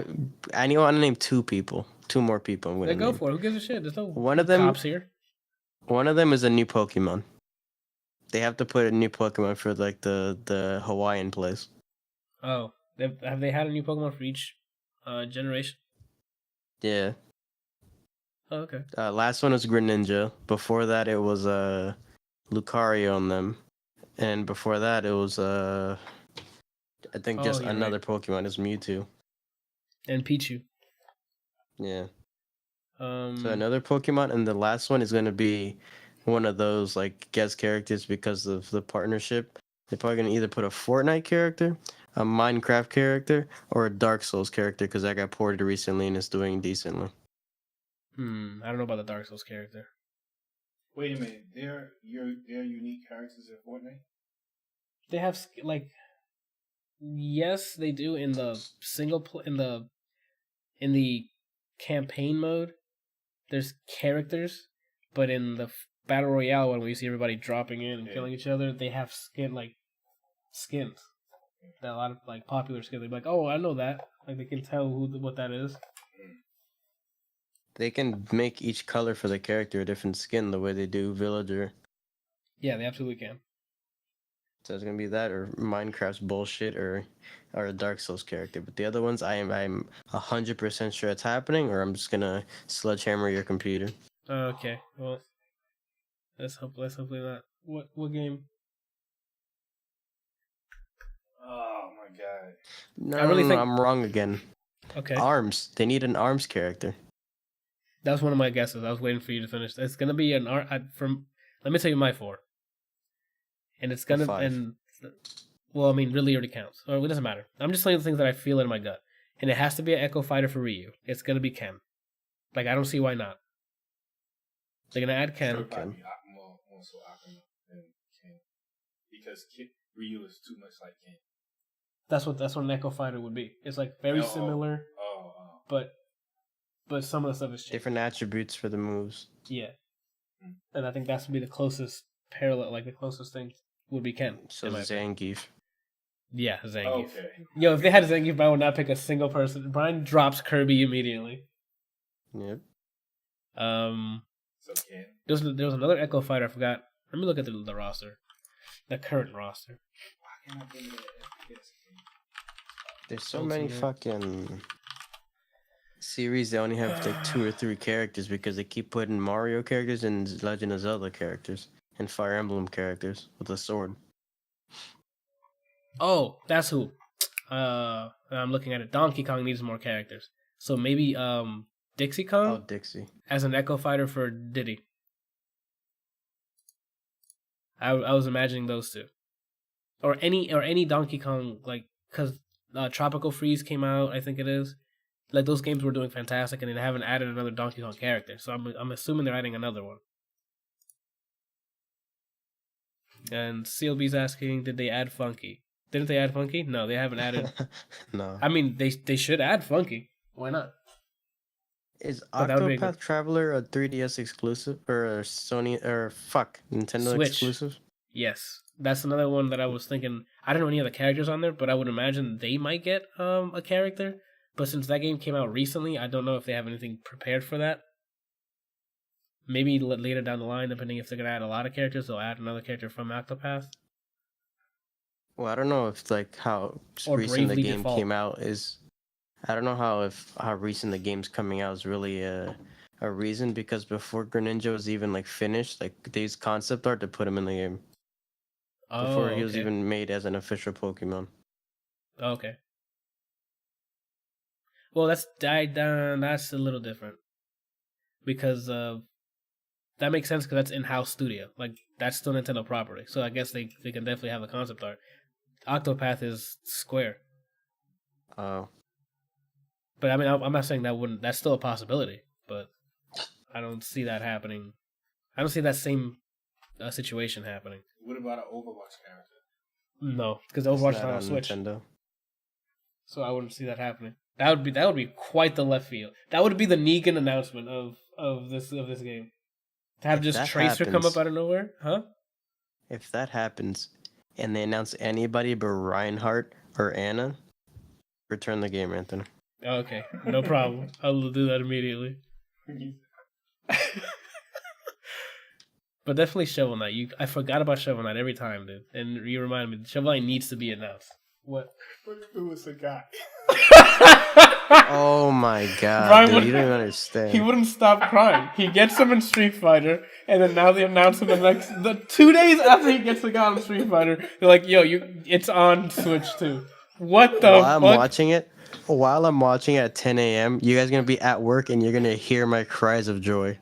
want to name two people. Two more people. I'm gonna Then go name. for it. Who gives a shit? There's no One of them. cops here. One of them is a new Pokemon. They have to put a new Pokemon for like the Hawaiian place. Oh, have they had a new Pokemon for each generation? Yeah. Oh, okay. Last one was Greninja. Before that, it was Lucario on them, and before that, it was I think just you're another right. Pokemon is Mewtwo. And Pichu. Yeah. So So another Pokemon, and the last one is gonna be one of those like guest characters because of the partnership. They're probably gonna either put a Fortnite character, a Minecraft character, or a Dark Souls character because that got ported recently and is doing decently. I don't know about the Dark Souls character. Wait a minute. They're unique characters in Fortnite? They have yes, they do in the in the campaign mode. There's characters, but in the battle royale one, where you see everybody dropping in and killing each other, they have skins. That a lot of like popular skins. They're like, oh, I know that. Like they can tell what that is. They can make each color for the character a different skin the way they do Villager. Yeah, they absolutely can. So it's gonna be that or Minecraft's bullshit or a Dark Souls character. But the other ones, I'm 100% sure it's happening, or I'm just gonna sledgehammer your computer. Okay, well, let's hopefully not. What game? Oh my god. No, I really think- I'm wrong again. Okay, Arms. They need an Arms character. that was one of my guesses. I was waiting for you to finish. It's gonna be an art from. Let me tell you my 4. And it's gonna 5. and well, I mean, really already counts. Or it doesn't matter. I'm just saying the things that I feel in my gut, and it has to be an Echo Fighter for Ryu. It's gonna be Ken. Like I don't see why not. They're gonna add Ken. It'll probably be more so Akuma than Ken. Because Ryu is too much like Ken. That's what an Echo Fighter would be. It's like very similar, but some of the stuff is changed. Different attributes for the moves. Yeah, and I think that's would be the closest parallel. Like the closest thing would be Ken. So in my opinion. Zangief. Yeah, Zangief. Okay. Yo, if they had Zangief, I would not pick a single person. Brian drops Kirby immediately. Yep. So Ken. There was another Echo Fighter. I forgot. Let me look at the roster, the current roster. Why can't I think of that? Yes, There's so Ultimate. many fucking series they only have like 2 or 3 characters because they keep putting Mario characters and Legend of Zelda characters and Fire Emblem characters with a sword. Oh, that's who. I'm looking at it. Donkey Kong needs more characters. So maybe Dixie Kong Oh, Dixie. as an Echo Fighter for Diddy. I was imagining those two, or any Donkey Kong, like because Tropical Freeze came out, I think it is. Like those games were doing fantastic, and they haven't added another Donkey Kong character. So I'm assuming they're adding another one. And CLB's asking, did they add Funky? Didn't they add Funky? No, they haven't added. No. I mean, they should add Funky. Why not? Is But that would be a Octopath Traveler a 3DS exclusive or a Sony or Nintendo Switch. exclusive? Yes, that's another one that I was thinking. I don't know any other characters on there, but I would imagine they might get a character. But since that game came out recently, I don't know if they have anything prepared for that. Maybe later down the line, depending if they're gonna add a lot of characters, they'll add another character from Octopath. Well, I don't know if like how Or recent the Bravely game Default. came out is. I don't know how recent the game's coming out is really a reason because before Greninja was even like finished, like they used concept art to put him in the game. before Oh, he was okay. even made as an official Pokemon. Oh, okay. Well, that's died down. That's a little different because that makes sense because that's in-house studio. Like that's still Nintendo property, so I guess they can definitely have a concept art. Octopath is Square, Oh, but I mean I'm not saying that wouldn't. That's still a possibility, but I don't see that happening. I don't see that same situation happening. What about an Overwatch character? No, because it's Overwatch is not not on on Switch, Nintendo. so I wouldn't see that happening. That would be quite the left field. That would be the Negan announcement of this game. To have If just that Tracer come up happens- out of nowhere, huh? If that happens, and they announce anybody but Reinhardt or Anna, return the game, Anthony. Okay, no problem. I will do that immediately. But definitely Shovel Knight. I forgot about Shovel Knight every time, dude. And you remind me, Shovel Knight needs to be announced. What? What if it was a guy? Oh my god, Brian dude, would- you don't even understand. He wouldn't stop crying. He gets him in Street Fighter, and then now they announce him the 2 days after he gets the guy in Street Fighter, they're like, "Yo, it's on Switch too." What the While fuck? while I'm watching at 10 a.m., you guys gonna be at work and you're gonna hear my cries of joy.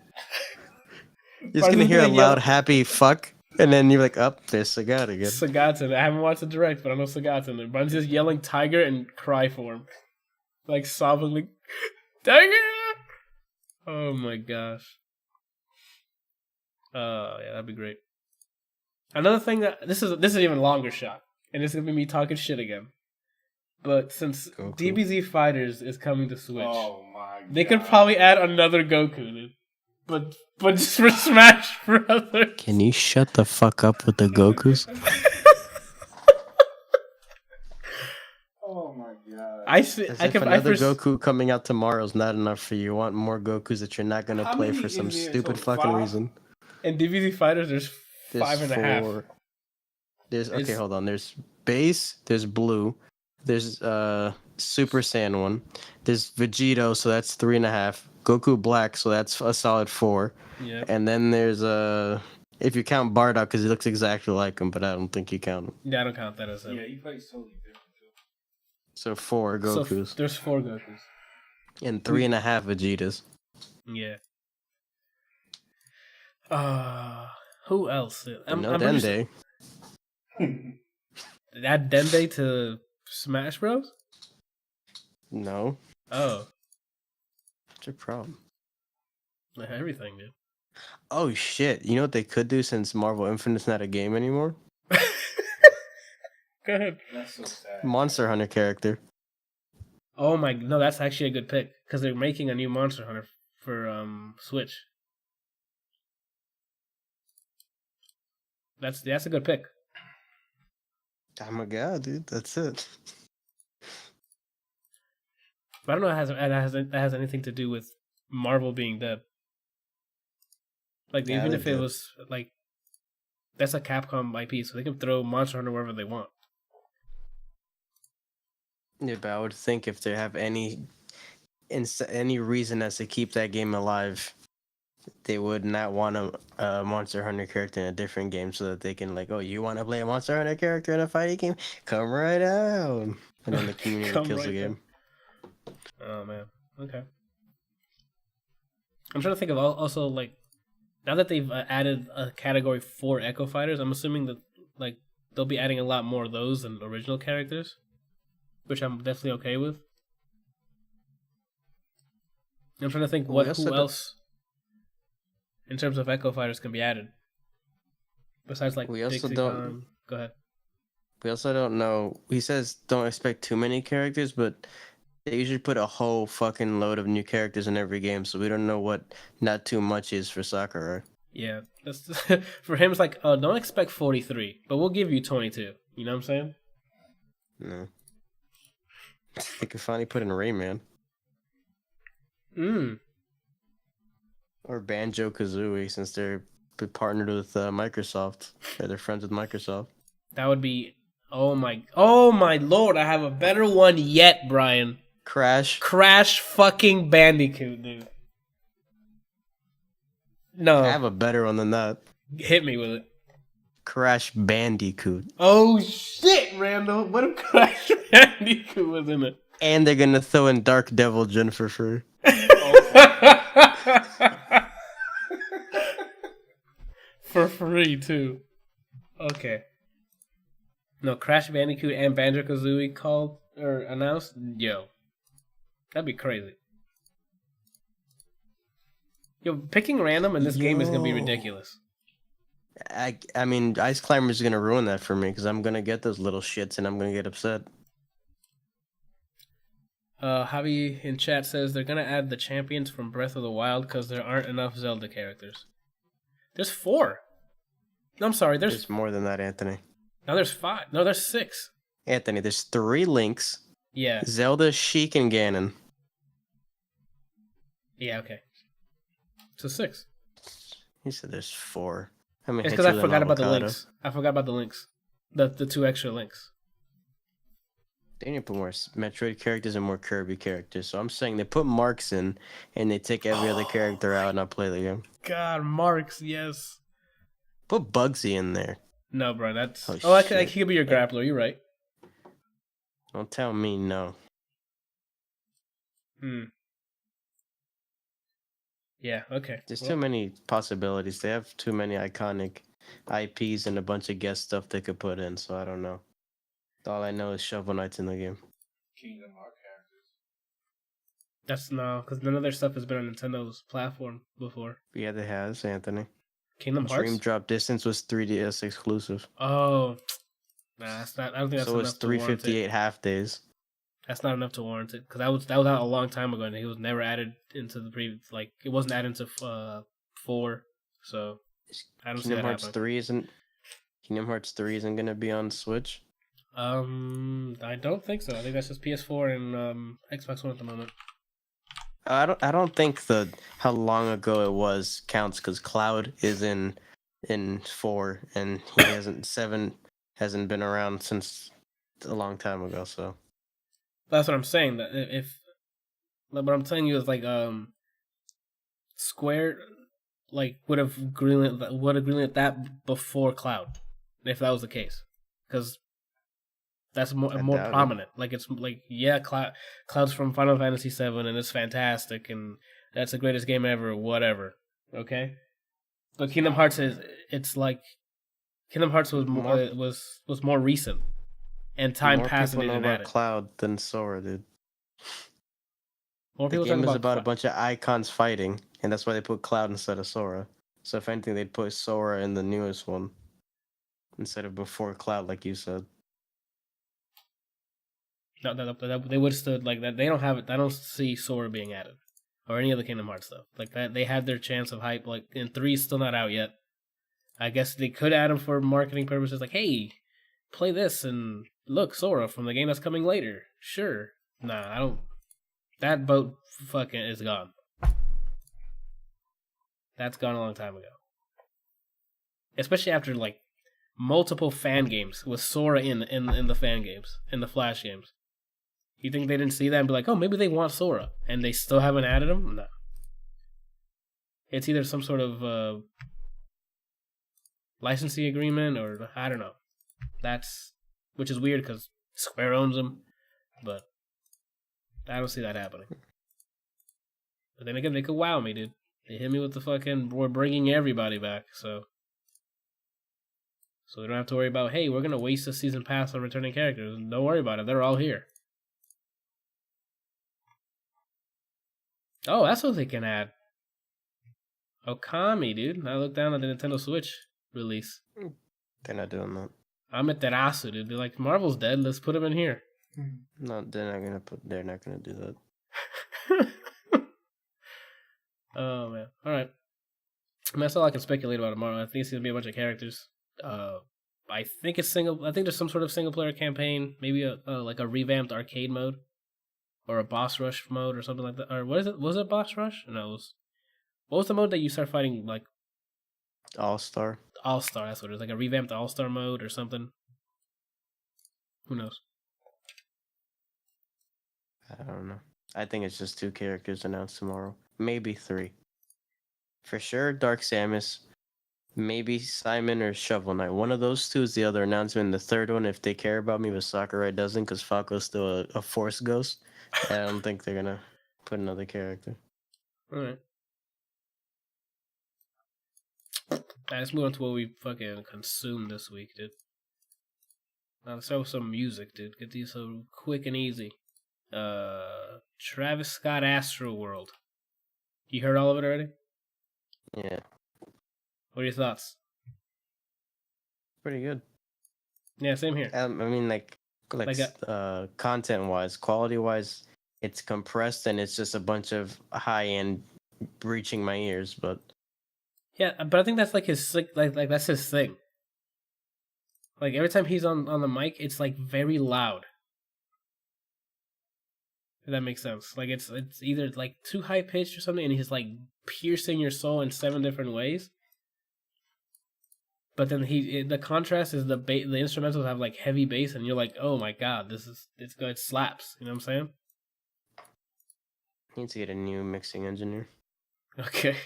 You're just gonna hear a loud happy fuck, and then you're like, "Up, there's Sagat again." Sagat's in it. I haven't watched the direct, but I know Sagat's in there. Brian's just yelling "Tiger" and cry for him, like sobbingly, "Tiger!" Oh my gosh. Yeah, that'd be great. Another thing that this is an even longer shot, and this is gonna be me talking shit again. But since Goku. DBZ Fighters is coming to Switch, Oh my god. they could probably add another Goku, dude. But just for Smash Brothers. Can you shut the fuck up with the Gokus? Oh my god. I see. As I if can. another Goku coming out tomorrow is not enough for you. You want more Gokus that you're not gonna How play many for some is there? stupid So fucking 5? reason. In DBZ Fighters, there's There's 5.5. 4. There's okay, It's- hold on. There's base. There's blue. There's Super Saiyan 1. There's Vegito, so that's 3.5. Goku Black, so that's a solid 4. Yeah. And then there's if you count Bardock, because he looks exactly like him, but I don't think you count him. Yeah, I don't count that as a. Yeah, he plays totally different too. So 4 So Gokus there's 4 Gokus. and 3.5 Vegetas. Yeah. Who else? No pretty sure- Dende. Add Dende to Smash Bros? No. Oh, What's your problem? like everything, dude. Oh shit! You know what they could do since Marvel Infinite's not a game anymore? Go ahead. That's so sad. Monster Hunter character. Oh my, no, that's actually a good pick because they're making a new Monster Hunter for Switch. That's a good pick. Oh my god, dude, that's it. But I don't know if that has anything to do with Marvel being dead. Like Yeah, even they're if it dead. was like that's a Capcom IP, so they can throw Monster Hunter wherever they want. Yeah, but I would think if they have any reason as to keep that game alive, they would not want a Monster Hunter character in a different game so that they can like, oh, you want to play a Monster Hunter character in a fighting game? Come right out. And then the community Come kills right the game. Oh man, okay. I'm trying to think of also like now that they've added a category for Echo Fighters, I'm assuming that like they'll be adding a lot more of those than original characters, which I'm definitely okay with. I'm trying to think Well, who else in terms of Echo Fighters can be added besides like We also Dixie don't- Khan. Go ahead. We also don't know. He says don't expect too many characters, but they usually put a whole fucking load of new characters in every game, so we don't know what not too much is for Sakurai. Yeah, that's for him. It's like, don't expect 43, but we'll give you 22. You know what I'm saying? No. They could finally put in Rayman. Or Banjo Kazooie, since they're partnered with Microsoft. Or they're friends with Microsoft. That would be. Oh my lord! I have a better one yet, Brian. Crash fucking Bandicoot, dude. No, I have a better one than that. hit me with it. Crash Bandicoot. Oh shit, Randall! What if Crash Bandicoot was in it? And they're gonna throw in Dark Devil Jin for free. For free too. Okay. No, Crash Bandicoot and Banjo-Kazooie called or announced. Yo, that'd be crazy. Yo, picking random in this game is gonna be ridiculous. I mean, Ice Climber's gonna ruin that for me because I'm gonna get those little shits and I'm gonna get upset. Javi in chat says they're gonna add the champions from Breath of the Wild because there aren't enough Zelda characters. There's 4. No, I'm sorry. There's more than that, Anthony. No, there's 5. No, there's 6. Anthony, there's 3 Links. Yeah. Zelda, Sheik, and Ganon. Yeah. Okay. So 6. He said there's 4. I mean, It's because I forgot about the links. I forgot about the links. The 2 extra links. They need to put more Metroid characters and more Kirby characters. So I'm saying they put Marks in and they take every other character out and I play the game. God, Marks, yes. Put Bugsy in there. No, bro, that's... Oh, I could be your grappler. You're right. Don't tell me no. Yeah, okay. There's too many possibilities. They have too many iconic IPs and a bunch of guest stuff they could put in, so I don't know. All I know is Shovel Knight's in the game. Kingdom Hearts characters. That's no, because none of their stuff has been on Nintendo's platform before. Yeah, they has, Anthony. Kingdom Hearts? Dream Drop Distance was 3DS exclusive. Oh. Nah, that's not. I don't think that's so enough it's 358 half days. That's not enough to warrant it, because that was out a long time ago, and it was never added into the previous. Like, it wasn't added into 4, so I don't see that Hearts happening. 3 isn't... Kingdom Hearts 3 isn't going to be on Switch? I don't think so. I think that's just PS4 and Xbox One at the moment. I don't think how long ago it was counts because Cloud is in 4 and he hasn't 7 hasn't been around since a long time ago. So that's what I'm saying. That if what I'm telling you is like Square like would have greenlit that before Cloud if that was the case because. That's more prominent. Like it's like Cloud's from Final Fantasy VII and it's fantastic and that's the greatest game ever. Whatever. Okay. But Kingdom Hearts Kingdom Hearts was more recent and time passed and more people they know didn't about Cloud than Sora did. More the people game is about about a bunch of icons fighting, and that's why they put Cloud instead of Sora. So if anything, they'd put Sora in the newest one instead of before Cloud, like you said. No, they would have stood like that. They don't have it. I don't see Sora being added or any other Kingdom Hearts stuff like that. They had their chance of hype. Like in 3, still not out yet. I guess they could add him for marketing purposes. Like, hey, play this and look, Sora from the game that's coming later. Sure. Nah, I don't. That boat fucking is gone. That's gone a long time ago. Especially after like multiple fan games with Sora in the fan games, in the Flash games. You think they didn't see that and be like, oh, maybe they want Sora, and they still haven't added him? No. It's either some sort of licensing agreement or I don't know. Which is weird because Square owns them, but I don't see that happening. But then again, they could wow me, dude. They hit me with the fucking, we're bringing everybody back, so we don't have to worry about, hey, we're going to waste a season pass on returning characters. Don't worry about it. They're all here. Oh, that's what they can add. Okami, dude. I look down at the Nintendo Switch release. They're not doing that. Amaterasu, dude. They're like, Marvel's dead. Let's put him in here. No, they're not gonna do that. Oh, man. All right. I mean, that's all I can speculate about tomorrow. I think it's going to be a bunch of characters. I think it's I think there's some sort of single player campaign, maybe like a revamped arcade mode, or a boss rush mode, or something like that. Or what is it? Was it boss rush? No, what was the mode that you start fighting like? All-Star. All-Star. That's what it is. Like a revamped All-Star mode or something. Who knows? I don't know. I think it's just 2 characters announced tomorrow, maybe 3. For sure, Dark Samus. maybe Simon or Shovel Knight. One of those two is the other announcement. The third one, if they care about me, but Sakurai doesn't, because Falco's still a Force Ghost. And I don't think they're gonna put another character. All right. Let's move on to what we fucking consumed this week, dude. Let's start with some music, dude. Get these so quick and easy. Travis Scott Astro World. You heard all of it already? Yeah. What are your thoughts? Pretty good. Yeah, same here. I mean, content-wise, quality-wise, it's compressed and it's just a bunch of high-end reaching my ears, but... Yeah, but I think that's like his like that's his thing. Like every time he's on the mic, it's like very loud. If that makes sense. Like it's either like too high pitched or something, and he's like piercing your soul in 7 different ways. But then the contrast is the instrumentals have like heavy bass, and you're like, oh my god, it's good, it slaps. You know what I'm saying? Need to get a new mixing engineer. Okay.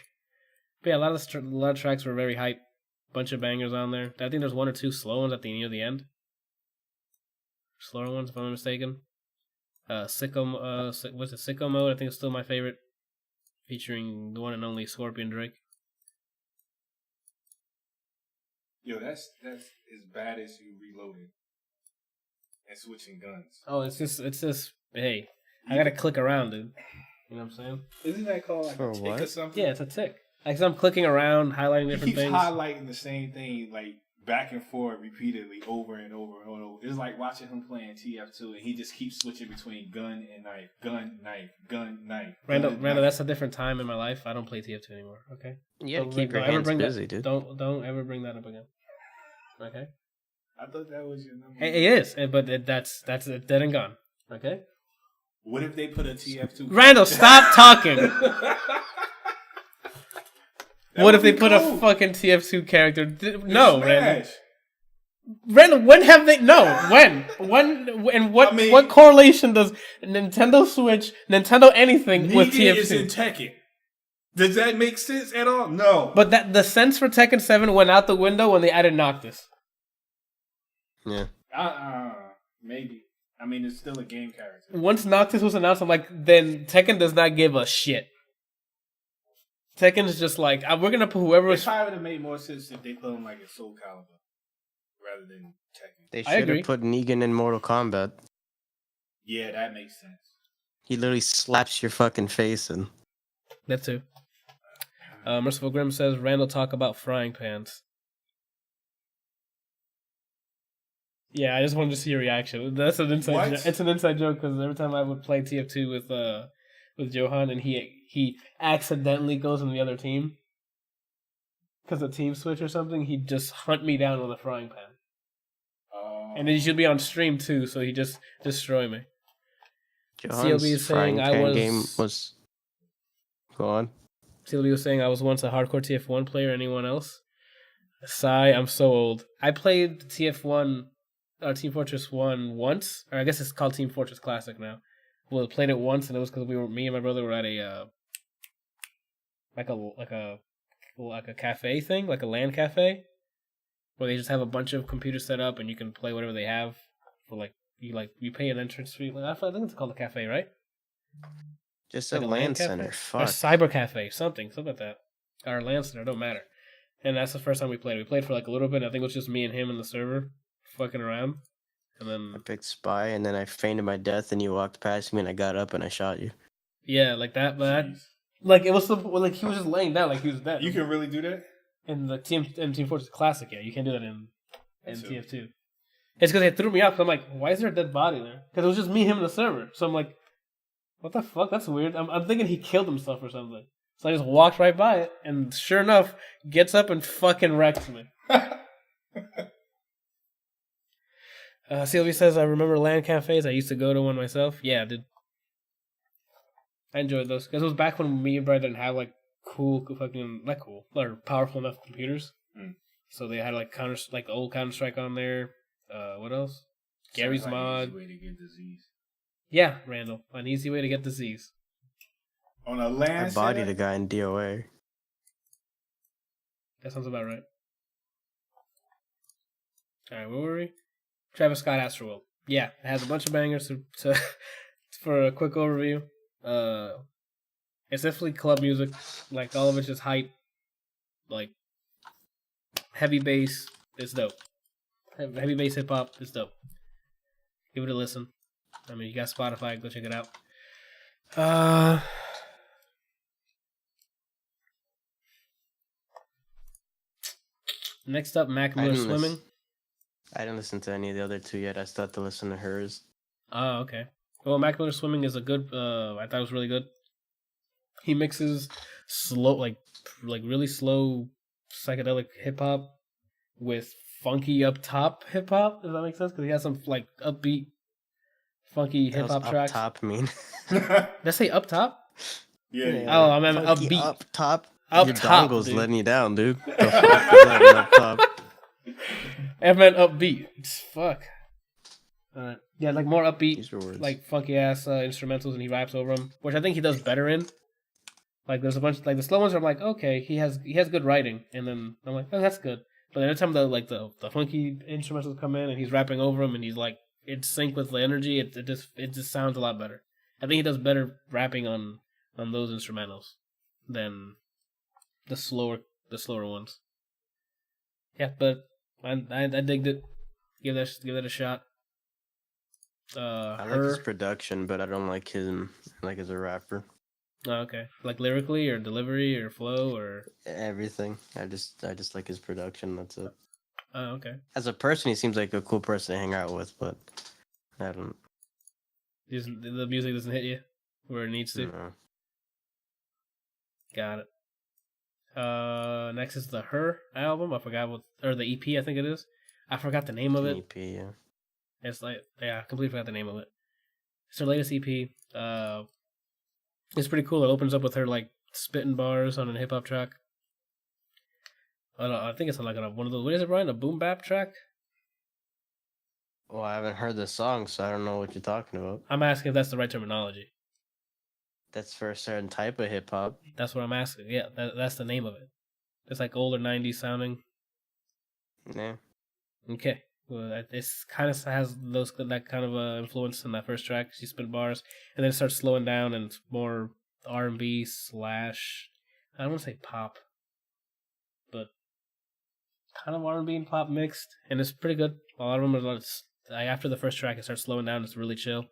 But yeah, a lot of tracks were very hype. Bunch of bangers on there. I think there's 1 or 2 slow ones near the end. Slower ones, if I'm not mistaken. Sicko Mode? I think it's still my favorite, featuring the one and only Scorpion Drake. Yo, that's as bad as you reloading and switching guns. Oh, it's just. Hey, I gotta click around, dude. You know what I'm saying? Isn't that called like a tick or something? Yeah, it's a tick. Like, so I'm clicking around, highlighting different things. He keeps highlighting the same thing, like, back and forth repeatedly, over and over and over. It's like watching him playing TF2, and he just keeps switching between gun and knife, gun, knife, gun, knife. Randall, that's a different time in my life. I don't play TF2 anymore, okay? You gotta keep your hands busy, dude. Don't ever bring that up again. Okay? I thought that was your number. It is, but that's dead and gone, okay? What if they put a TF2... Randall, stop talking! What if they put a fucking TF2 character? No, Randall. Randall, when have they? No, when? And what? What correlation does Nintendo Switch, Nintendo anything with TF2? Is in Tekken. Does that make sense at all? No. But the sense for Tekken 7 went out the window when they added Noctis. Yeah. Maybe. I mean, it's still a game character. Once Noctis was announced, I'm like, then Tekken does not give a shit. Tekken is just like, we're going to put whoever... It probably would have made more sense if they put him like a Soul Calibur rather than Tekken. They should have put Negan in Mortal Kombat. Yeah, that makes sense. He literally slaps your fucking face in. That too. Merciful Grim says, Randall talk about frying pans. Yeah, I just wanted to see your reaction. That's an inside joke. It's an inside joke because every time I would play TF2 with Johan, and he accidentally goes in the other team because of team switch or something, he'd just hunt me down with a frying pan. And then he should be on stream too, so he just destroy me. Johan's CLB is saying Go on. CLB was saying I was once a hardcore TF1 player. Anyone else? Sigh, I'm so old. I played TF1, Team Fortress 1 once, or I guess it's called Team Fortress Classic now. Well, played it once, and it was because me and my brother were at a like a cafe thing, like a LAN cafe, where they just have a bunch of computers set up, and you can play whatever they have for you pay an entrance fee. I think it's called a cafe, right? Just like a LAN center. Fuck. Or cyber cafe, something like that. Or LAN center, don't matter. And that's the first time we played. We played for like a little bit. I think it was just me and him in the server, fucking around. And then I picked spy, and then I feigned my death, and you walked past me, and I got up and I shot you. Yeah, like that. But like it was like he was just laying down, like he was dead. You can really do that in the Team Fortress Classic. Yeah, you can't do that in TF2. It's because they threw me out. So I'm like, why is there a dead body there? Because it was just me, him, and the server. So I'm like, what the fuck? That's weird. I'm thinking he killed himself or something. So I just walked right by it, and sure enough, gets up and fucking wrecks me. Sylvie says, I remember LAN cafes. I used to go to one myself. Yeah, dude. I enjoyed those. Because it was back when me and Brad didn't have, like, or powerful enough computers. Mm. So they had, like, old Counter-Strike on there. What else? Gary's Mod. An easy way to get disease. Yeah, Randall. An easy way to get disease. On a LAN I bodied a guy in DOA. That sounds about right. All right, where were we? Travis Scott Astroworld. Yeah, it has a bunch of bangers. For a quick overview, it's definitely club music. Like all of it's just hype. Like heavy bass. It's dope. Heavy bass hip hop. It's dope. Give it a listen. I mean, you got Spotify. Go check it out. Next up, Mac Miller Swimming. I didn't listen to any of the other two yet. I still have to listen to hers. Oh, okay. Well, Mac Miller Swimming is a good. I thought it was really good. He mixes slow, like really slow psychedelic hip hop with funky up top hip hop. Does that make sense? Because he has some like upbeat, funky hip hop tracks. Up top mean? Did I say up top? Yeah. Oh, I meant funky upbeat. Up top. Up Your top, dongle's dude. letting you down, dude. The fuck is that up top? I meant upbeat. Fuck. Yeah, like more upbeat, These are words. like funky ass instrumentals, and he raps over them, which I think he does better in. Like there's a bunch like the slow ones. I'm like, okay, he has good writing, and then I'm like, oh, that's good. But every time the funky instrumentals come in and he's rapping over them, and he's like in sync with the energy, it just sounds a lot better. I think he does better rapping on those instrumentals than the slower ones. Yeah, but I digged it. Give that a shot. I like his production, but I don't like him like as a rapper. Oh, okay. Like lyrically or delivery or flow or Everything. I just like his production. That's it. oh, okay. As a person, he seems like a cool person to hang out with, but I don't. The music doesn't hit you where it needs to. No. Got it. Next is the Her album. I forgot or the EP. I think it is. I forgot the name of it. EP, yeah. It's like I completely forgot the name of it. It's her latest EP. It's pretty cool. It opens up with her like spitting bars on a hip hop track. I think it's on like one of those. What is it, Brian? A boom bap track? Well, I haven't heard the song, so I don't know what you're talking about. I'm asking if that's the right terminology. That's for a certain type of hip hop. That's what I'm asking. Yeah, that's the name of it. It's like older '90s sounding. Yeah. Okay. Well, this kind of has that kind of influence in that first track. She spit bars, and then it starts slowing down, and it's more R&B / I don't want to say pop, but kind of R&B and pop mixed, and it's pretty good. A lot of them are after the first track, it starts slowing down. It's really chill.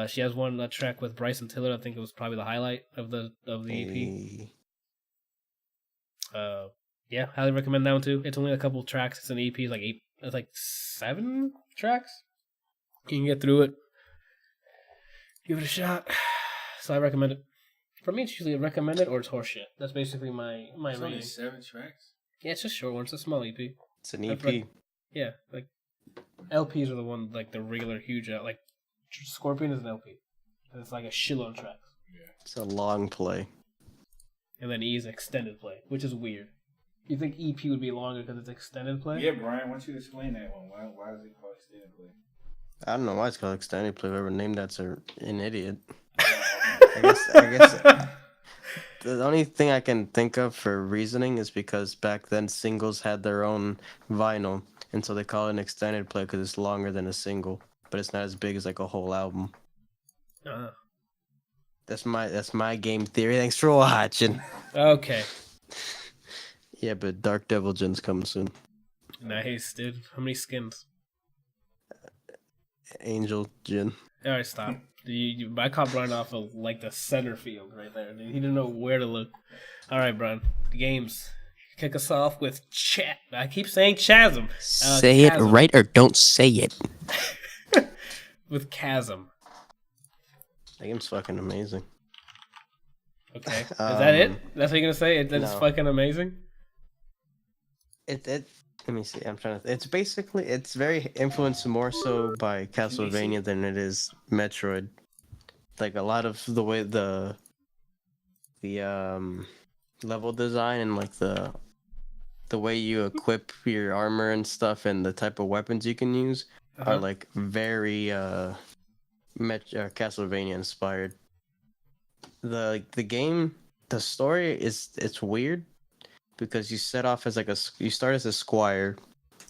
She has one track with Bryson Tiller. I think it was probably the highlight of the EP. Yeah, highly recommend that one too. It's only a couple tracks. It's an EP. It's like 7 tracks. You can get through it. Give it a shot. So I recommend it. For me, it's usually a recommended or it's horseshit. That's basically my It's only rating. 7 tracks? Yeah, it's just short one. It's a small EP. It's an EP. Yeah, like LPs are the one like the regular huge like Scorpion is an LP. And it's like a shitload of tracks. Yeah. It's a long play. And then E is extended play, which is weird. You think EP would be longer because it's extended play? Yeah, Brian, why don't you explain that one? Why is it called extended play? I don't know why it's called extended play. Whoever named that's an idiot. I guess the only thing I can think of for reasoning is because back then singles had their own vinyl, and so they call it an extended play because it's longer than a single, but it's not as big as like a whole album. That's my game theory. Thanks for watching. Okay. Yeah, but Dark Devil Gin's coming soon. Nice, dude. How many skins? Angel Gin. All right, stop. I caught Brian off of like the center field right there. He didn't know where to look. All right, Brian. Games. Kick us off with chat. I keep saying Chasm. Say Chasm. it right or don't say it. With Chasm. That game's fucking amazing. Okay. Is that it? That's what you're gonna say? It's No. fucking amazing. It let me see. I'm trying to. It's very influenced more so by Castlevania than it is Metroid. Like a lot of the way the level design and like the way you equip your armor and stuff and the type of weapons you can use are like very Castlevania inspired. The game, the story it's weird because you set off as like you start as a squire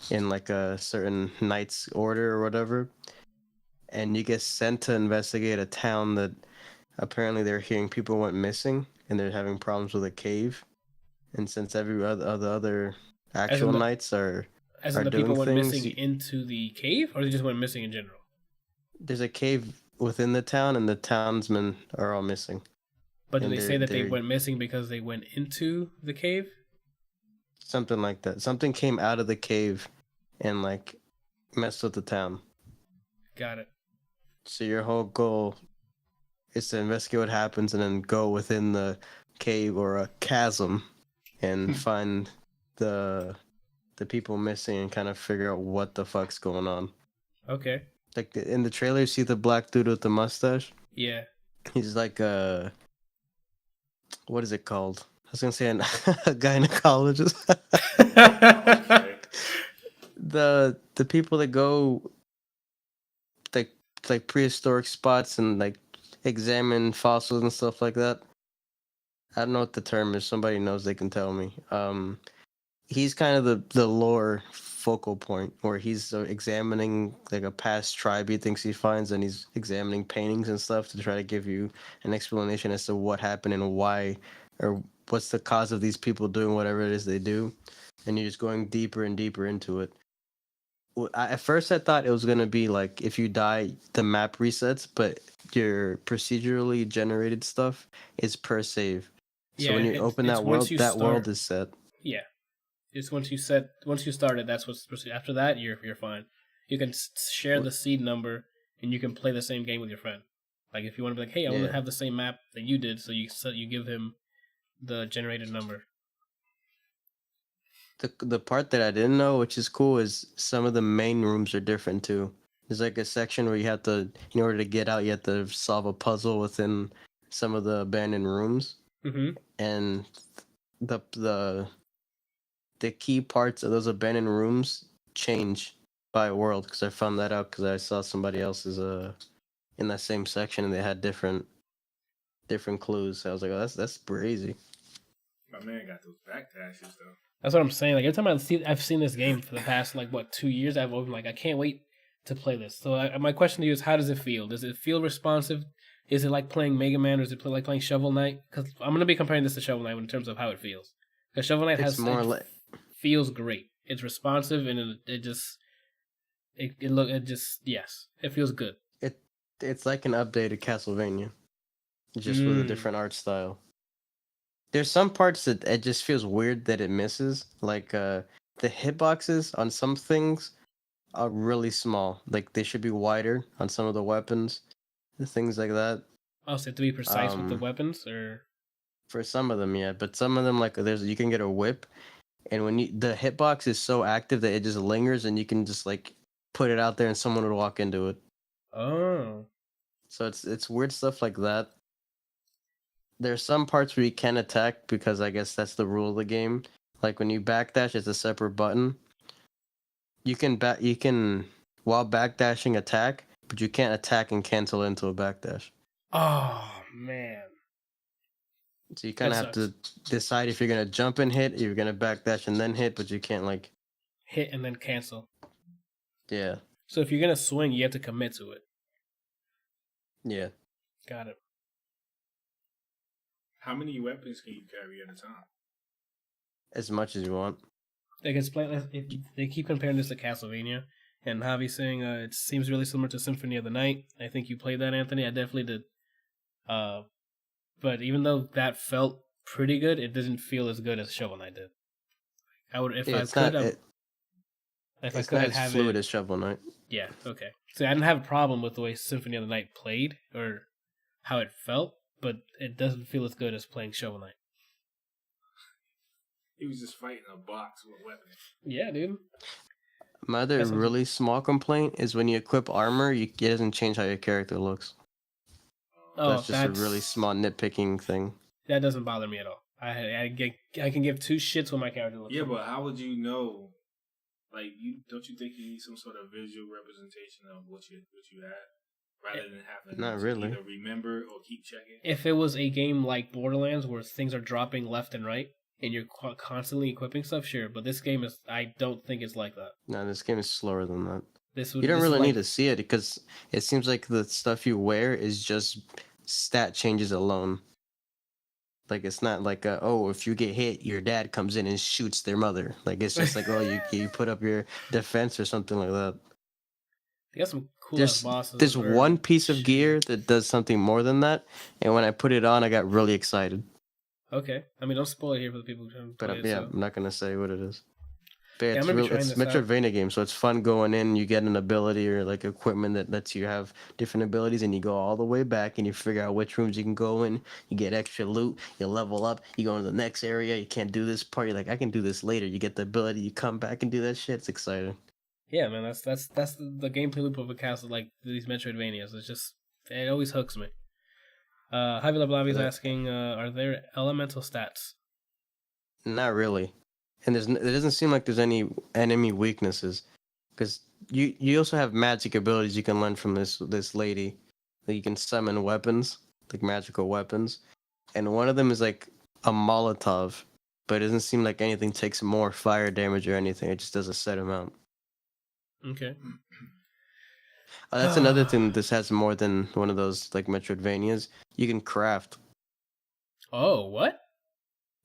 in like a certain knight's order or whatever, and you get sent to investigate a town that apparently they're hearing people went missing and they're having problems with a cave. And since every other As in actual the knights are the doing people went things, missing into the cave, or they just went missing in general? there's a cave within the town, and the townsmen are all missing. But did And they say that they they're went missing because they went into the cave? something like that. Something came out of the cave and like messed with the town. Got it. So your whole goal is to investigate what happens and then go within the cave or a chasm and find the people missing and kind of figure out what the fuck's going on. Okay. Like in the trailer, you see the black dude with the mustache. Yeah. He's like what is it called? I was gonna say a gynecologist. Okay. The people that go like prehistoric spots and like examine fossils and stuff like that. I don't know what the term is. Somebody knows, they can tell me. He's kind of the lore focal point where he's examining like a past tribe he thinks he finds, and he's examining paintings and stuff to try to give you an explanation as to what happened and why, or what's the cause of these people doing whatever it is they do, and you're just going deeper and deeper into it. At first I thought it was going to be like if you die the map resets, but your procedurally generated stuff is per save. So Yeah, when you open that world, world is set. Yeah. It's once you start it, that's what's supposed to. After that, you're fine. You can share the seed number, and you can play the same game with your friend. Like if you want to be like, hey, I want to have the same map that you did, so you give him the generated number. The part that I didn't know, which is cool, is some of the main rooms are different too. There's like a section where you have to, in order to get out, you have to solve a puzzle within some of the abandoned rooms, and the key parts of those abandoned rooms change by world, because I found that out because I saw somebody else's in that same section and they had different clues. So I was like, oh, that's crazy. My man got those backdashes though. That's what I'm saying. Like every time I've seen this game for the past 2 years, I've been like, I can't wait to play this. So my question to you is, how does it feel? Does it feel responsive? Is it like playing Mega Man, or is it like playing Shovel Knight? Because I'm gonna be comparing this to Shovel Knight in terms of how it feels. Because Shovel Knight feels great. It's responsive, and it feels good. It's like an updated Castlevania, just with a different art style. There's some parts that it just feels weird that it misses. Like the hitboxes on some things are really small. Like they should be wider on some of the weapons, things like that. Oh, so you have to be precise with the weapons, or for some of them, yeah. But some of them, like you can get a whip, and when the hitbox is so active that it just lingers, and you can just like put it out there, and someone would walk into it. Oh. So it's weird stuff like that. There's some parts where you can attack because I guess that's the rule of the game. Like when you backdash, it's a separate button. You can while backdashing attack, but you can't attack and cancel into a backdash. Oh man. So you kind of have to decide if you're gonna jump and hit, if you're gonna backdash and then hit, but you can't like hit and then cancel. Yeah. So if you're gonna swing, you have to commit to it. Yeah. Got it. How many weapons can you carry at a time? As much as you want. They keep comparing this to Castlevania, and Javi's saying it seems really similar to Symphony of the Night. I think you played that, Anthony. I definitely did. But even though that felt pretty good, it doesn't feel as good as Shovel Knight did. I would, if I could, it's not as fluid as Shovel Knight. Yeah. Okay. So I didn't have a problem with the way Symphony of the Night played or how it felt, but it doesn't feel as good as playing Shovel Knight. He was just fighting a box with weapons. Yeah, dude. My other really small complaint is when you equip armor, it doesn't change how your character looks. That's a really small nitpicking thing. That doesn't bother me at all. I can give two shits when my character looks. Yeah, but how would you know? Like, don't you think you need some sort of visual representation of what you had, rather than having to either remember or keep checking? If it was a game like Borderlands where things are dropping left and right, and you're constantly equipping stuff, sure. But this game is, I don't think it's like that. No, this game is slower than that. This You don't this is really like, need to see it because it seems like the stuff you wear is just stat changes alone. Like it's not like if you get hit, your dad comes in and shoots their mother. Like it's just like you put up your defense or something like that. they got some cool ass There's bosses. one piece of gear that does something more than that, and when I put it on, I got really excited. Okay, I mean, don't spoil it here for the people who haven't But played it. yeah, So. I'm not gonna say what it is. But Yeah, I'm it's gonna be real. trying It's this out. Metroidvania game, so it's fun going in. You get an ability or like equipment that lets you have different abilities, and you go all the way back and you figure out which rooms you can go in. You get extra loot. You level up. You go into the next area. You can't do this part. You're like, I can do this later. You get the ability. You come back and do that shit. It's exciting. Yeah, man, that's the gameplay loop of a castle, like these Metroidvanias. It's just, it always hooks me. Javi Lablavi is asking, are there elemental stats? Not really, and it doesn't seem like there's any enemy weaknesses, because you also have magic abilities you can learn from this lady, that you can summon weapons, like magical weapons, and one of them is like a Molotov, but it doesn't seem like anything takes more fire damage or anything. It just does a set amount. Okay. That's another thing. This has more than one of those like Metroidvanias. You can craft. Oh, what?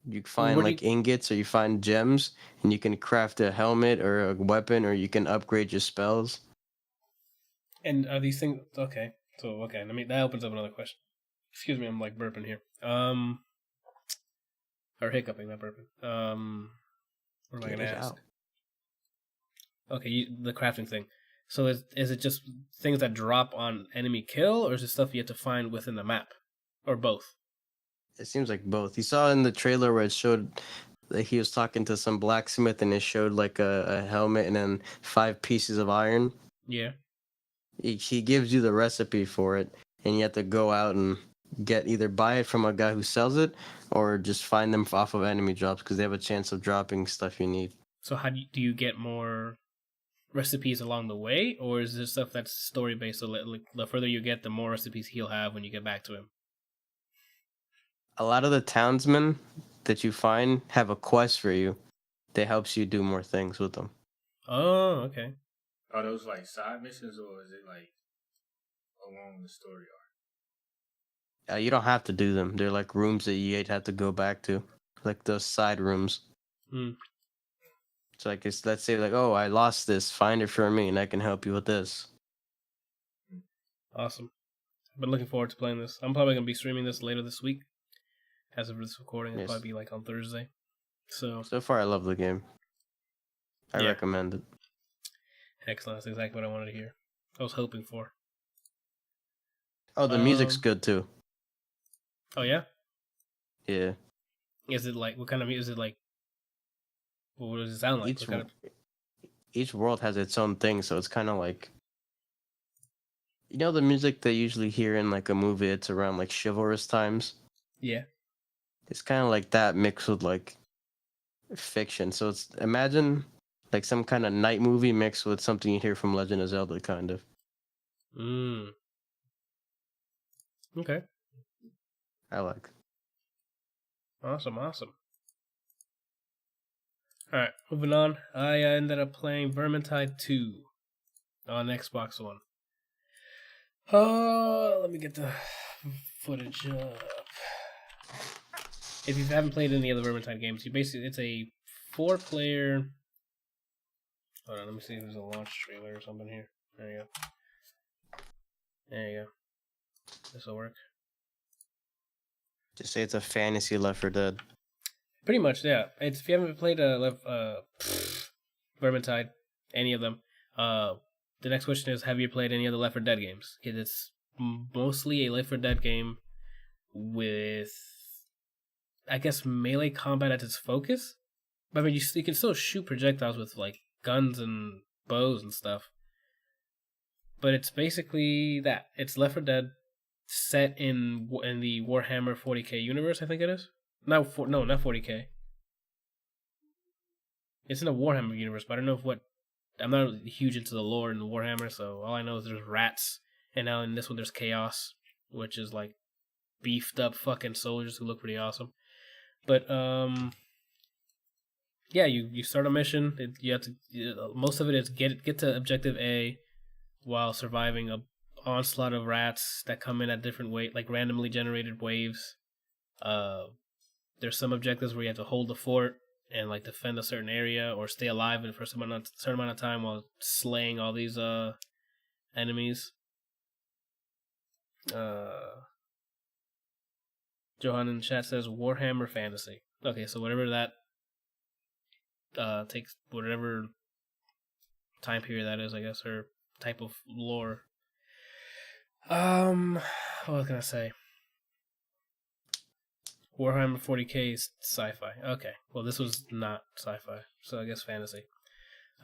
You find like ingots or you find gems, and you can craft a helmet or a weapon, or you can upgrade your spells. And are these things okay? So okay, that opens up another question. Excuse me, I'm like burping here. Or hiccuping, not burping. What am I gonna ask? Okay, the crafting thing. So is it just things that drop on enemy kill, or is it stuff you have to find within the map, or both? It seems like both. You saw in the trailer where it showed that he was talking to some blacksmith, and it showed like a helmet and then 5 pieces of iron. Yeah. He gives you the recipe for it, and you have to go out and either buy it from a guy who sells it, or just find them off of enemy drops because they have a chance of dropping stuff you need. So how do you get more recipes along the way, or is this stuff that's story based? So like, the further you get, the more recipes he'll have when you get back to him. A lot of the townsmen that you find have a quest for you that helps you do more things with them. Oh, okay. Are those like side missions, or is it like along the story arc? You don't have to do them. They're like rooms that you have to go back to, like those side rooms. So like, let's say like, oh, I lost this. Find it for me, and I can help you with this. Awesome. I've been looking forward to playing this. I'm probably gonna be streaming this later this week. As of this recording, it'll probably be like on Thursday. So far, I love the game. I recommend it. Excellent. That's exactly what I wanted to hear. I was hoping for. Oh, the music's good too. Oh yeah? Yeah. Is it like, what kind of music? Is it like, what does it sound like? Each world has its own thing, so it's kind of like, you know, the music they usually hear in like a movie. It's around like chivalrous times. Yeah. It's kind of like that mixed with like fiction. So it's, imagine like some kind of night movie mixed with something you hear from Legend of Zelda, kind of. Okay. I like. Awesome. Alright, moving on. I ended up playing Vermintide 2 on Xbox One. Let me get the footage up. If you haven't played any of the Vermintide games, it's a 4-player. Hold on, let me see if there's a launch trailer or something here. There you go. This will work. Just say it's a fantasy Left 4 Dead. Pretty much, yeah. It's, if you haven't played Vermintide, any of them, the next question is, have you played any of the Left 4 Dead games? It's mostly a Left 4 Dead game with, I guess, melee combat at its focus. But I mean, you can still shoot projectiles with like guns and bows and stuff. But it's basically that. It's Left 4 Dead set in the Warhammer 40k universe, I think it is. Not 40k. It's in the Warhammer universe, but I don't know I'm not huge into the lore in the Warhammer, so all I know is there's rats, and now in this one there's chaos, which is like beefed up fucking soldiers who look pretty awesome. But yeah, you start a mission. You have to. Most of it is get to objective A while surviving a onslaught of rats that come in at different like randomly generated waves. There's some objectives where you have to hold the fort and like defend a certain area or stay alive for a certain amount of time while slaying all these enemies. Johan in chat says Warhammer Fantasy. Okay, so whatever that takes, whatever time period that is, I guess, or type of lore. What was I gonna say? Warhammer 40k is sci-fi. Okay, well this was not sci-fi, so I guess fantasy.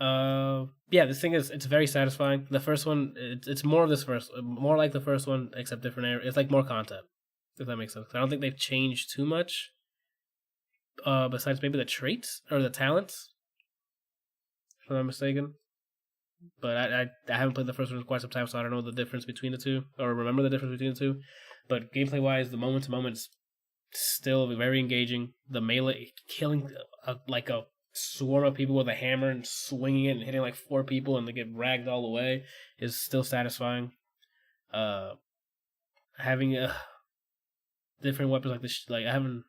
Yeah, this thing it's very satisfying. The first one, it's more like the first one, except different area. It's like more content, if that makes sense. I don't think they've changed too much. Besides maybe the traits or the talents, if I'm not mistaken. But I haven't played the first one in quite some time, so I don't know the difference between the two, or remember the difference between the two. But gameplay wise, the moment to moment's still very engaging. The melee killing like a swarm of people with a hammer and swinging it and hitting like 4 people and they get ragged all the way is still satisfying. Having different weapons like this, like I haven't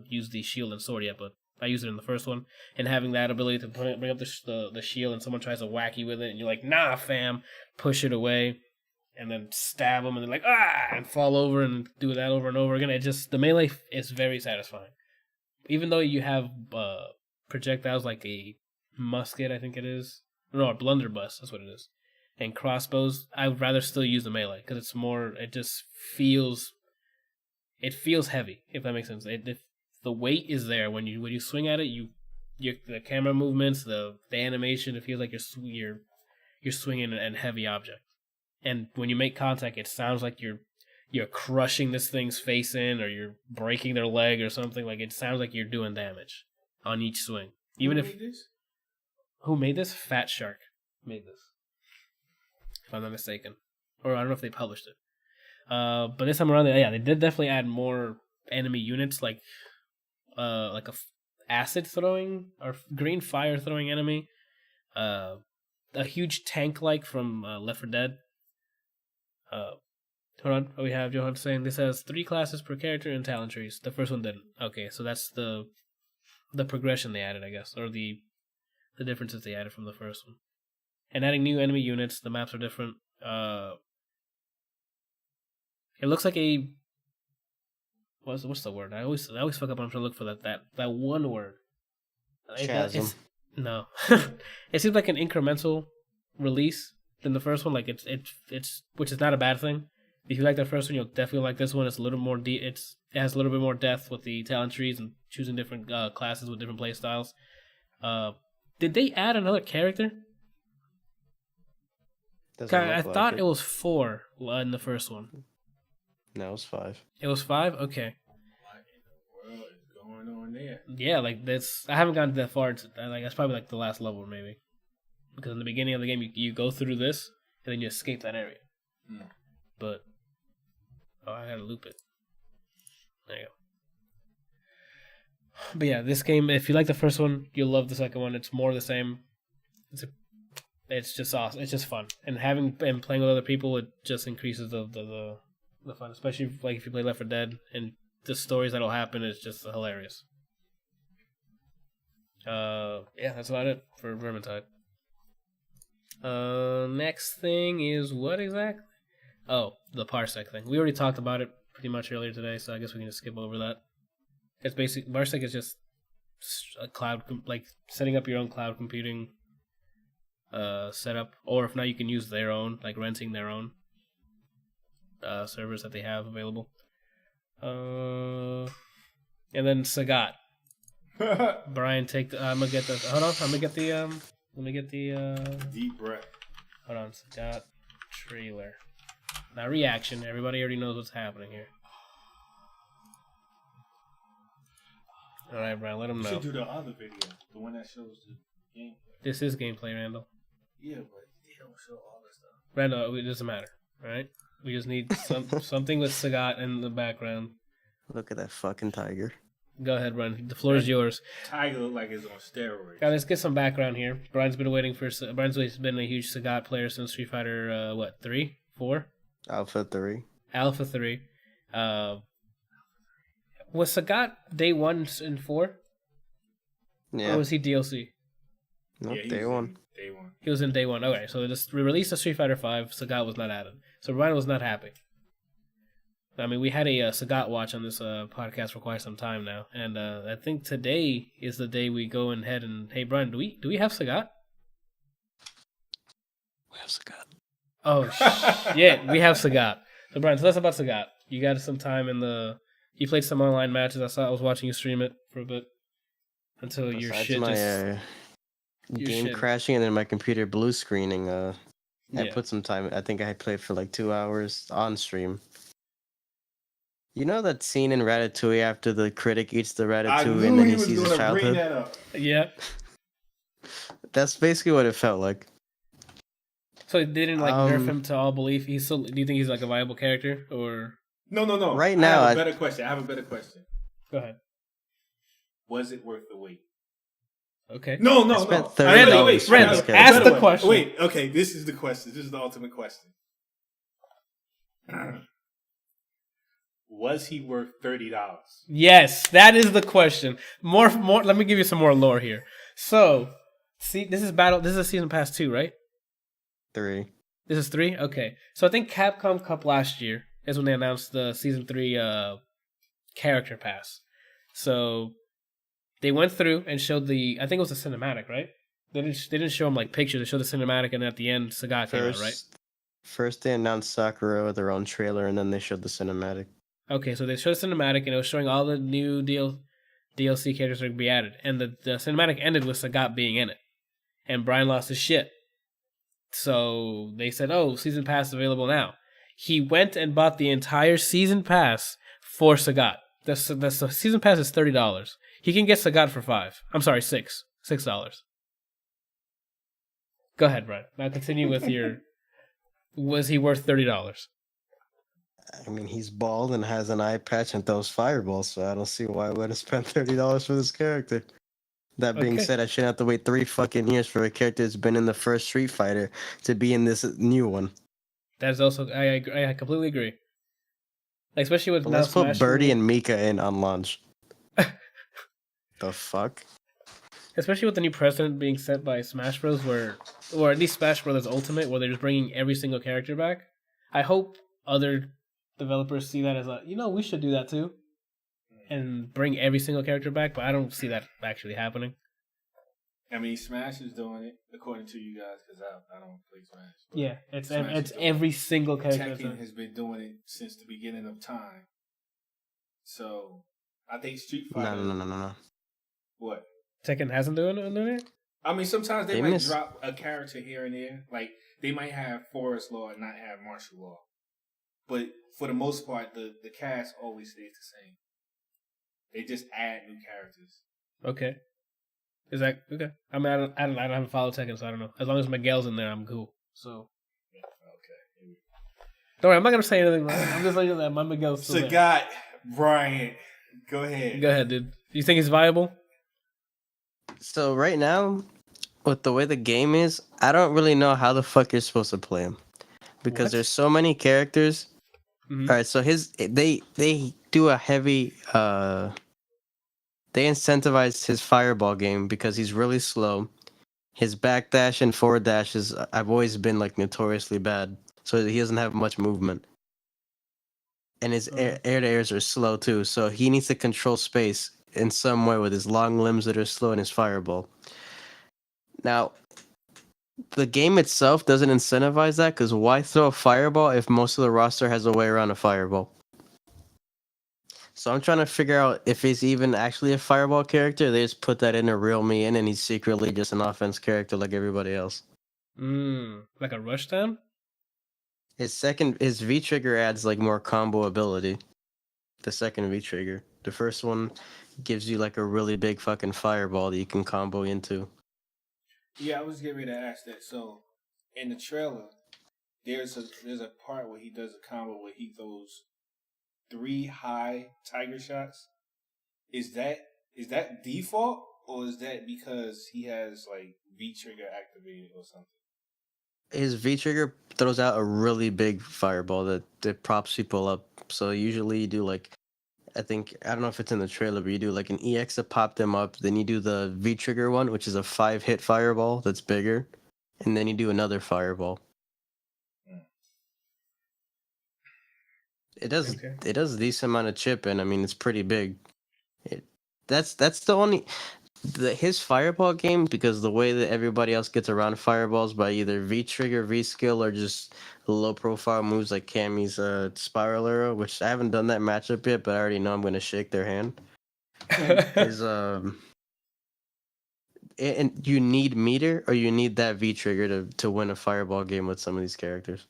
used the shield and sword yet, but I used it in the first one, and having that ability to bring up the shield and someone tries to whack you with it and you're like, nah fam, push it away and then stab them and they're like, ah, and fall over and do that over and over again. It just, the melee is very satisfying. Even though you have projectiles like a musket, I think it is. No, a blunderbuss, that's what it is. And crossbows, I would rather still use the melee because it's more, it just feels, it feels heavy, if that makes sense. The weight is there when you swing at it. The camera movements, the animation, it feels like you're swinging a heavy object. And when you make contact, it sounds like you're crushing this thing's face in, or you're breaking their leg or something. Like it sounds like you're doing damage on each swing. Who made this? Fat Shark made this, if I'm not mistaken, or I don't know if they published it. But this time around, they did definitely add more enemy units, like a acid throwing or green fire throwing enemy, a huge tank like from Left 4 Dead. Hold on, we have Johan saying this has 3 classes per character and talent trees. The first one didn't. Okay, so that's the progression they added, I guess, or the differences they added from the first one. And adding new enemy units, the maps are different. It looks like a what's the word? I always fuck up when I'm trying to look for that one word. Chasm. No, it seems like an incremental release than the first one. Like it's which is not a bad thing. If you like the first one, you'll definitely like this one. It's a little more it has a little bit more depth with the talent trees and choosing different classes with different play styles. Did they add another character? I thought it was 4 in the first one. No, it was 5. It was 5? Okay. What in the world is going on there? Yeah, like that's, I haven't gotten that far. Like that's probably like the last level maybe, because in the beginning of the game you go through this and then you escape that area. But I gotta loop it. There you go. But yeah, this game, if you like the first one, you'll love the second one. It's more of the same. It's just awesome. It's just fun, and playing with other people, it just increases the fun. Especially like if you play Left 4 Dead, and the stories that'll happen is just hilarious. Yeah, that's about it for Vermintide. Next thing is what exactly? Oh, the Parsec thing. We already talked about it pretty much earlier today, so I guess we can just skip over that. It's basic. Parsec is just a cloud, like setting up your own cloud computing setup, or if not, you can use their own, like renting their own servers that they have available. And then Sagat. Brian, I'm gonna get the. Hold on, I'm gonna get the. Let me get the. Deep breath. Hold on, Sagat trailer. Now reaction. Everybody already knows what's happening here. All right, Brian, let them know. You should do the other video, the one that shows the gameplay. This is gameplay, Randall. Yeah, but they don't show all this stuff. Randall, it doesn't matter, all right? We just need something with Sagat in the background. Look at that fucking tiger. Go ahead, Brian. The floor is yours. Tiger look like it's on steroids. Let's get some background here. Brian's been waiting for. Brian's been a huge Sagat player since Street Fighter. 3, 4, Alpha 3. Alpha 3. Was Sagat day 1 in 4? Yeah. Or was he DLC? Nope, Yeah, day 1. Day 1. He was in day 1. Okay, so we released a Street Fighter 5. Sagat was not added, so Brian was not happy. I mean, we had a Sagat watch on this podcast for quite some time now, and I think today is the day we go ahead and hey, Brian, do we have Sagat? We have Sagat. Oh shit, we have Sagat. So Brian, tell us about Sagat. You got some time you played some online matches. I was watching you stream it for a bit until your Besides shit my, just game shit. crashing and then my computer blue screening. I Yeah. put some time. I think I played for like 2 hours on stream. You know that scene in Ratatouille after the critic eats the ratatouille and then he sees his childhood? Bring that up. Yeah. That's basically what it felt like. So they didn't nerf him to all belief. Do you think he's like a viable character or? No. Right now, I have a better question. Go ahead. Was it worth the wait? Okay. No. I spent Wait. Randall, ask the question. Wait. Okay. This is the question. This is the ultimate question. Was he worth $30? Yes, that is the question. More. Let me give you some more lore here. So, see, this is season pass 2, right? 3. This is 3? Okay. So I think Capcom Cup last year is when they announced the season 3 character pass. So they went through and showed I think it was a cinematic, right? They didn't show them like pictures. They showed the cinematic, and at the end, Sagat came out, right? First they announced Sakura with their own trailer, and then they showed the cinematic. Okay, so they showed the cinematic, and it was showing all the new DLC characters that would be added. And the cinematic ended with Sagat being in it. And Brian lost his shit. So they said, oh, season pass available now. He went and bought the entire season pass for Sagat. The season pass is $30. He can get Sagat for $5. I'm sorry, $6. $6. Go ahead, Brian. Now continue with your... Was he worth $30? I mean, he's bald and has an eye patch and throws fireballs, so I don't see why I would have spent $30 for this character. That being said, I shouldn't have to wait 3 fucking years for a character that's been in the first Street Fighter to be in this new one. That's also... I completely agree. Especially with... Let's put Birdie and Mika in on launch. The fuck? Especially with the new precedent being set by Smash Bros. Or at least Smash Bros. Ultimate, where they're just bringing every single character back. I hope other developers see that as we should do that too. And bring every single character back, but I don't see that actually happening. I mean, Smash is doing it, according to you guys, because I don't play Smash. Yeah, it's every single character. Tekken has been doing it since the beginning of time. So, I think Street Fighter... No. What? Tekken hasn't doing it? I mean, sometimes they might drop a character here and there. Like, they might have Forest Law and not have Martial Law. But for the most part, the cast always stays the same. They just add new characters. Okay. Is that okay? I mean, I haven't followed Tekken, so I don't know. As long as Miguel's in there, I'm cool. So. Okay. Don't worry, I'm not gonna say anything. I'm just letting you know that my Miguel's still there. Sagat, Brian, go ahead. Go ahead, dude. You think he's viable? So right now, with the way the game is, I don't really know how the fuck you're supposed to play him, because there's so many characters. Mm-hmm. All right, so they do a heavy they incentivize his fireball game because he's really slow. His backdash and forward dashes I've always been like notoriously bad, so he doesn't have much movement. And his air to airs are slow too, so he needs to control space in some way with his long limbs that are slow and his fireball. Now, the game itself doesn't incentivize that, because why throw a fireball if most of the roster has a way around a fireball? So I'm trying to figure out if he's even actually a fireball character. They just put that in to reel me in, and he's secretly just an offense character like everybody else. Like a rushdown? His V-trigger adds like more combo ability. The second V-trigger. The first one gives you like a really big fucking fireball that you can combo into. Yeah, I was getting ready to ask that. So, in the trailer, there's a part where he does a combo where he throws 3 high tiger shots. Is that default, or is that because he has like V trigger activated or something? His V trigger throws out a really big fireball that props people up. So usually you do like, I don't know if it's in the trailer, but you do like an EX to pop them up. Then you do the V trigger one, which is a 5-hit fireball that's bigger, and then you do another fireball. It does Okay. it does a decent amount of chip, and I mean it's pretty big. That's the only his fireball game, because the way that everybody else gets around fireballs by either V trigger, V skill, or just low profile moves like Cammy's spiral arrow, which I haven't done that matchup yet, but I already know I'm gonna shake their hand. Is and you need meter, or you need that V trigger to win a fireball game with some of these characters.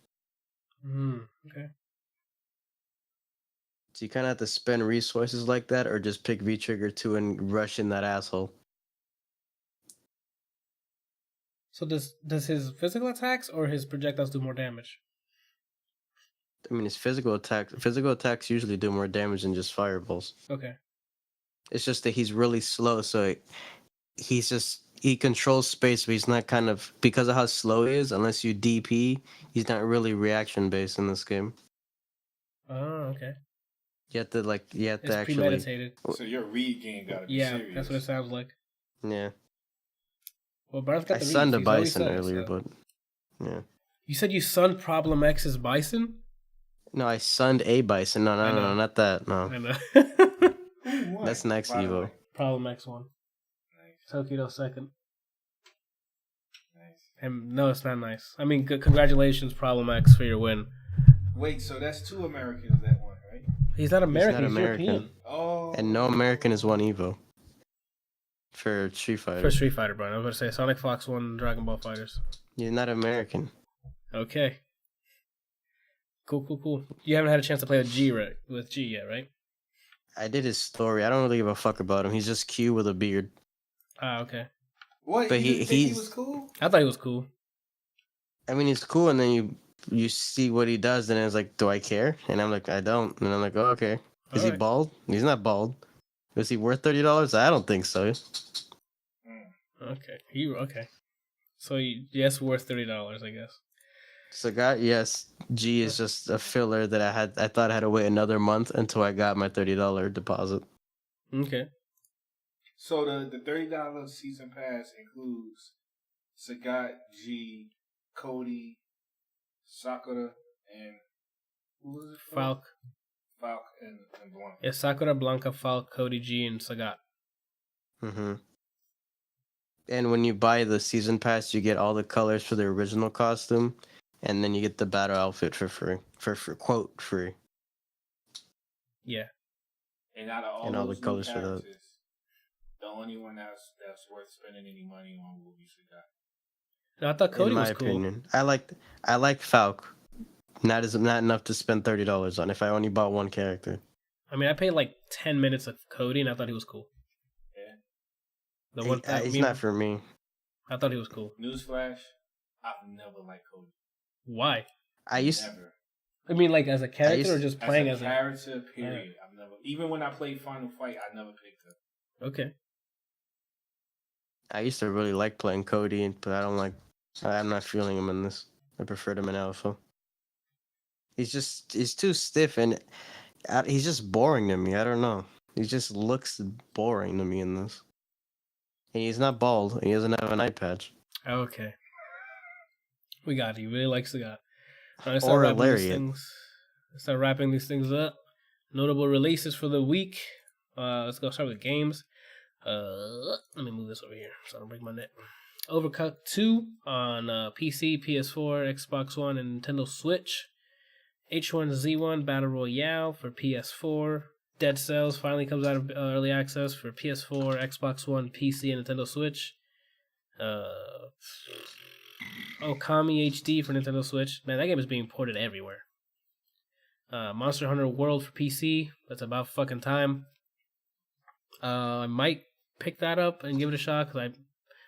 Okay. So you kind of have to spend resources like that, or just pick V trigger 2 and rush in that asshole. So does his physical attacks or his projectiles do more damage? I mean, his physical attacks usually do more damage than just fireballs. Okay. It's just that he's really slow, so he controls space, but he's not because of how slow he is. Unless you DP, he's not really reaction based in this game. Oh, okay. You have to It's actually premeditated. So your read game gotta be serious. That's what it sounds like. Yeah. Well, Barnes got I the read. sunned a He's already bison said it, earlier, so. but yeah. You said you sunned Problem X's bison? No, I sunned a bison. No, not that. No, I know. Who won, that's next by the Evo. way? Problem X won. Nice. Tokido second. Nice. And no, it's not nice. I mean, congratulations, Problem X, for your win. Wait, so that's 2 Americans that won, right? He's not American. He's not American. European. Oh. And no American has won Evo for Street Fighter. For Street Fighter, Brian. I was going to say Sonic Fox won Dragon Ball Fighters. You're not American. Okay. Cool. You haven't had a chance to play with G yet, right? I did his story. I don't really give a fuck about him. He's just Q with a beard. Ah, okay. What? But You didn't think he he's- was cool? I thought he was cool. I mean, he's cool, and then you see what he does, and it's like, do I care? And I'm like, I don't. And I'm like, oh, okay. Is he Alright. bald? He's not bald. Is he worth $30? I don't think so. Okay. Okay. So, yes, worth $30, I guess. Sagat, yes. G is just a filler that I thought I had to wait another month until I got my $30 deposit. Okay. So the $30 season pass includes Sagat, G, Cody, Sakura, and who was it? Falk. Falk and Blanc. Yeah, Sakura, Blanca, Falk, Cody, G, and Sagat. Mm-hmm. And when you buy the season pass, you get all the colors for the original costume, and then you get the battle outfit for free. For quote free. Yeah. And out of all, And all those the colors new for that. characters, the only one that's worth spending any money on will be Sagat. No, I thought Cody in my was cool. opinion, I like Falk. Not enough to spend $30 on if I only bought one character. I mean, I paid like 10 minutes of Cody, and I thought he was cool. Yeah. The one He's not for me. I thought he was cool. Newsflash, I've never liked Cody. Why? Never. I mean, like as a character or just playing as a character, period. Yeah. I've never, even when I played Final Fight, I never picked him. Okay. I used to really like playing Cody, but I'm not feeling him in this. I preferred him in Alpha. He's too stiff, and he's just boring to me. I don't know. He just looks boring to me in this. And he's not bald. He doesn't have an eye patch. Okay. We got it. He really likes the guy. All right, Or a lariat. Let's start wrapping these things up. Notable releases for the week. Let's go start with games. Let me move this over here so I don't break my neck. Overcooked 2 on PC, PS4, Xbox One, and Nintendo Switch. H1Z1 Battle Royale for PS4. Dead Cells finally comes out of early access for PS4, Xbox One, PC, and Nintendo Switch. Okami HD for Nintendo Switch. Man, that game is being ported everywhere. Monster Hunter World for PC. That's about fucking time. I might pick that up and give it a shot because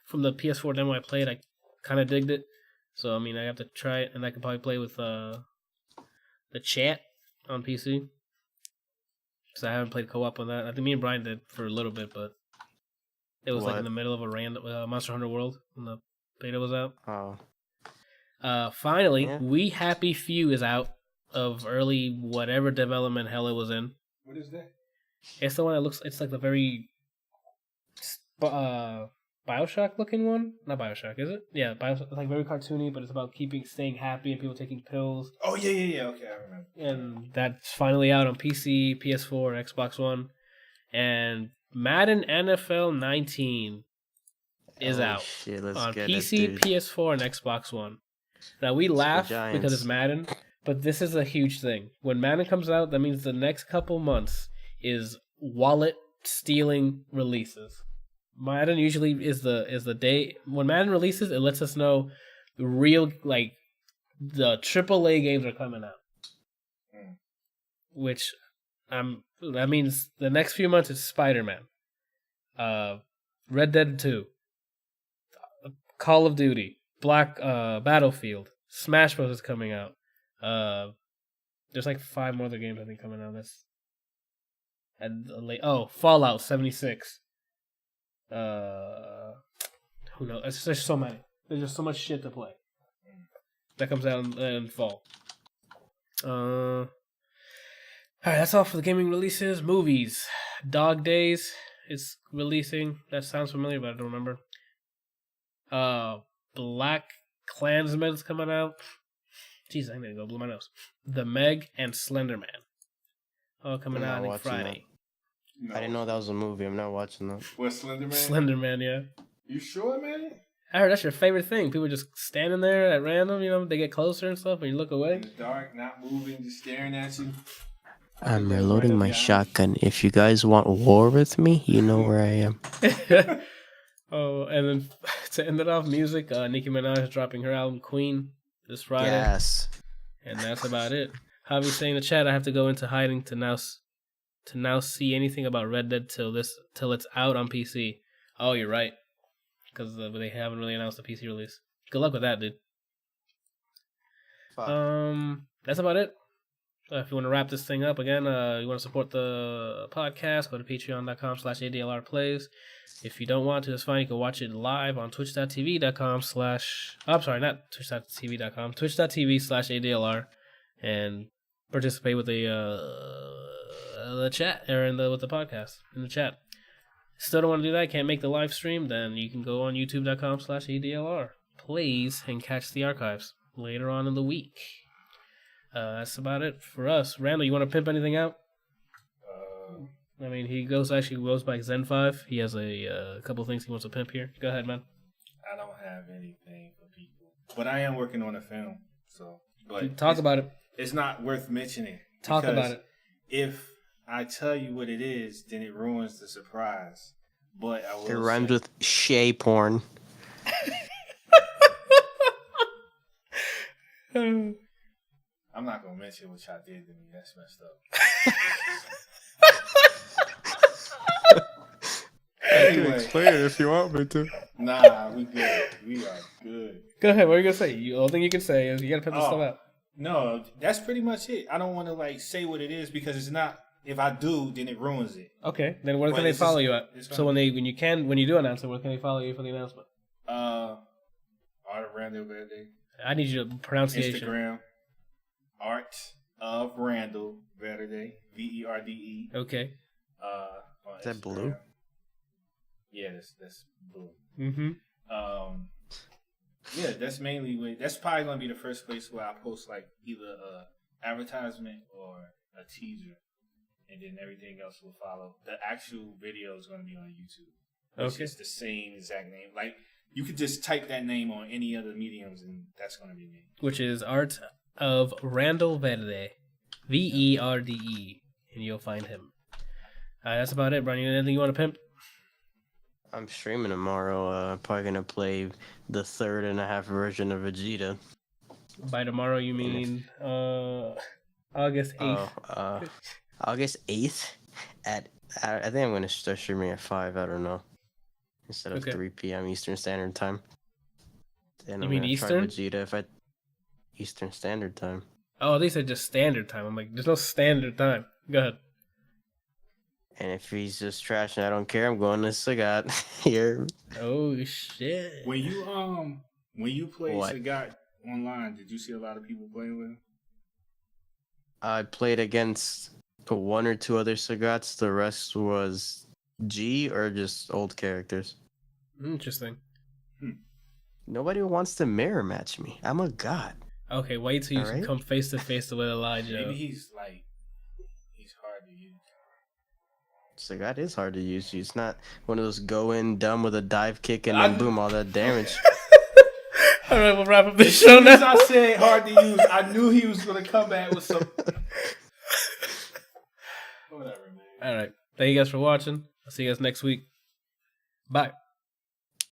from the PS4 demo I played, I kind of digged it. So I mean, I have to try it, and I can probably play with the chat on PC. because I haven't played co-op on that. I think me and Brian did for a little bit, but it was like in the middle of a random Monster Hunter World when the beta was out. Finally, We Happy Few is out of early whatever development hell it was in. What is that? It's the one that looks. It's like the very Bioshock looking one. Not Bioshock, is it? Yeah, Bioshock. It's like very cartoony, but it's about staying happy and people taking pills. Oh yeah. Okay, I remember. And that's finally out on PC, PS4, and Xbox One. And Madden NFL 19 is out on PC, PS4, and Xbox One. Now we laugh because it's Madden, but this is a huge thing. When Madden comes out, that means the next couple months is wallet stealing releases. Madden usually is the day when Madden releases. It lets us know the real the AAA games are coming out, which that means the next few months is Spider-Man, Red Dead 2, Call of Duty, Battlefield, Smash Bros is coming out. There's like 5 more other games I think coming out. Fallout 76. Who knows? There's so many. There's just so much shit to play. That comes out in fall. Alright, that's all for the gaming releases. Movies. Dog Days is releasing. That sounds familiar, but I don't remember. Black Klansman's coming out. Jeez, I'm gonna go blow my nose. The Meg and Slender Man. All coming out on Friday. No. I didn't know that was a movie. I'm not watching that. What, Slender Man? Slender Man, yeah. You sure, man? I heard that's your favorite thing. People just standing there at random, they get closer and stuff, and you look away. In the dark, not moving, just staring at you. I'm reloading my shotgun. If you guys want war with me, you know where I am. Oh, and then to end it off, music, Nicki Minaj is dropping her album Queen this Friday. Yes. And that's about it. Javi saying in the chat, I have to go into hiding to now see anything about Red Dead till it's out on PC. Oh, you're right. Because they haven't really announced the PC release. Good luck with that, dude. That's about it. If you want to wrap this thing up again, you want to support the podcast, go to patreon.com/ADLR plays. If you don't want to, it's fine. You can watch it live on twitch.tv.com/ I'm sorry, not twitch.tv.com, twitch.tv/ADLR, and participate with the chat or with the podcast in the chat. Still don't want to do that, can't make the live stream, then you can go on youtube.com/ADLR plays and catch the archives later on in the week. That's about it for us. Randall, you want to pimp anything out? I mean, he goes by Zen5. He has a couple things he wants to pimp here. Go ahead, man. I don't have anything for people, but I am working on a film. So, but talk about it. It's not worth mentioning. Talk about it. If I tell you what it is, then it ruins the surprise. But I will. It rhymes with shay porn. I'm not gonna mention what y'all did to me. That's messed up. Anyway. I can explain it if you want me to. Nah, we good. We are good. Go ahead. What are you gonna say? The only thing you can say is you gotta put this stuff out. No, that's pretty much it. I don't want to say what it is because it's not. If I do, then it ruins it. Okay. Then where can they follow you at? So when you do announce it, where can they follow you for the announcement? Art of Randall Verde. I need you to pronunciation. Instagram. Art of Randall Verde. Verde. Okay. Is that blue? Yeah, that's blue. Mm-hmm. Yeah, that's mainly that's probably gonna be the first place where I post either a advertisement or a teaser, and then everything else will follow. The actual video is gonna be on YouTube. Okay. It's the same exact name. You could just type that name on any other mediums, and that's gonna be me. Which is Art of Randall Verde, Verde, and you'll find him. That's about it, Brian. Anything you want to pimp? I'm streaming tomorrow. Probably gonna play the 3.5 version of Vegeta. By tomorrow, you mean August 8th? August 8th I think I'm gonna start streaming at 5. I don't know, instead of 3 p.m. Eastern Standard Time. Then you mean Eastern? Vegeta Eastern Standard Time. Oh, they said just Standard Time. I'm like, there's no Standard Time. Go ahead. And if he's just trash and I don't care, I'm going to Sagat here. Oh shit! When you play What? Sagat online, did you see a lot of people playing with him? I played against one or two other Sagats. The rest was G or just old characters. Interesting. Nobody wants to mirror match me. I'm a god. Okay, wait till you Alright. come face to face with Elijah. Maybe he's hard to use. Sagat is hard to use. He's not one of those go in dumb with a dive kick and then boom, all that damage. All right, we'll wrap up this show now. As I said hard to use, I knew he was going to come back with some. Whatever, man. All right. Thank you guys for watching. I'll see you guys next week. Bye.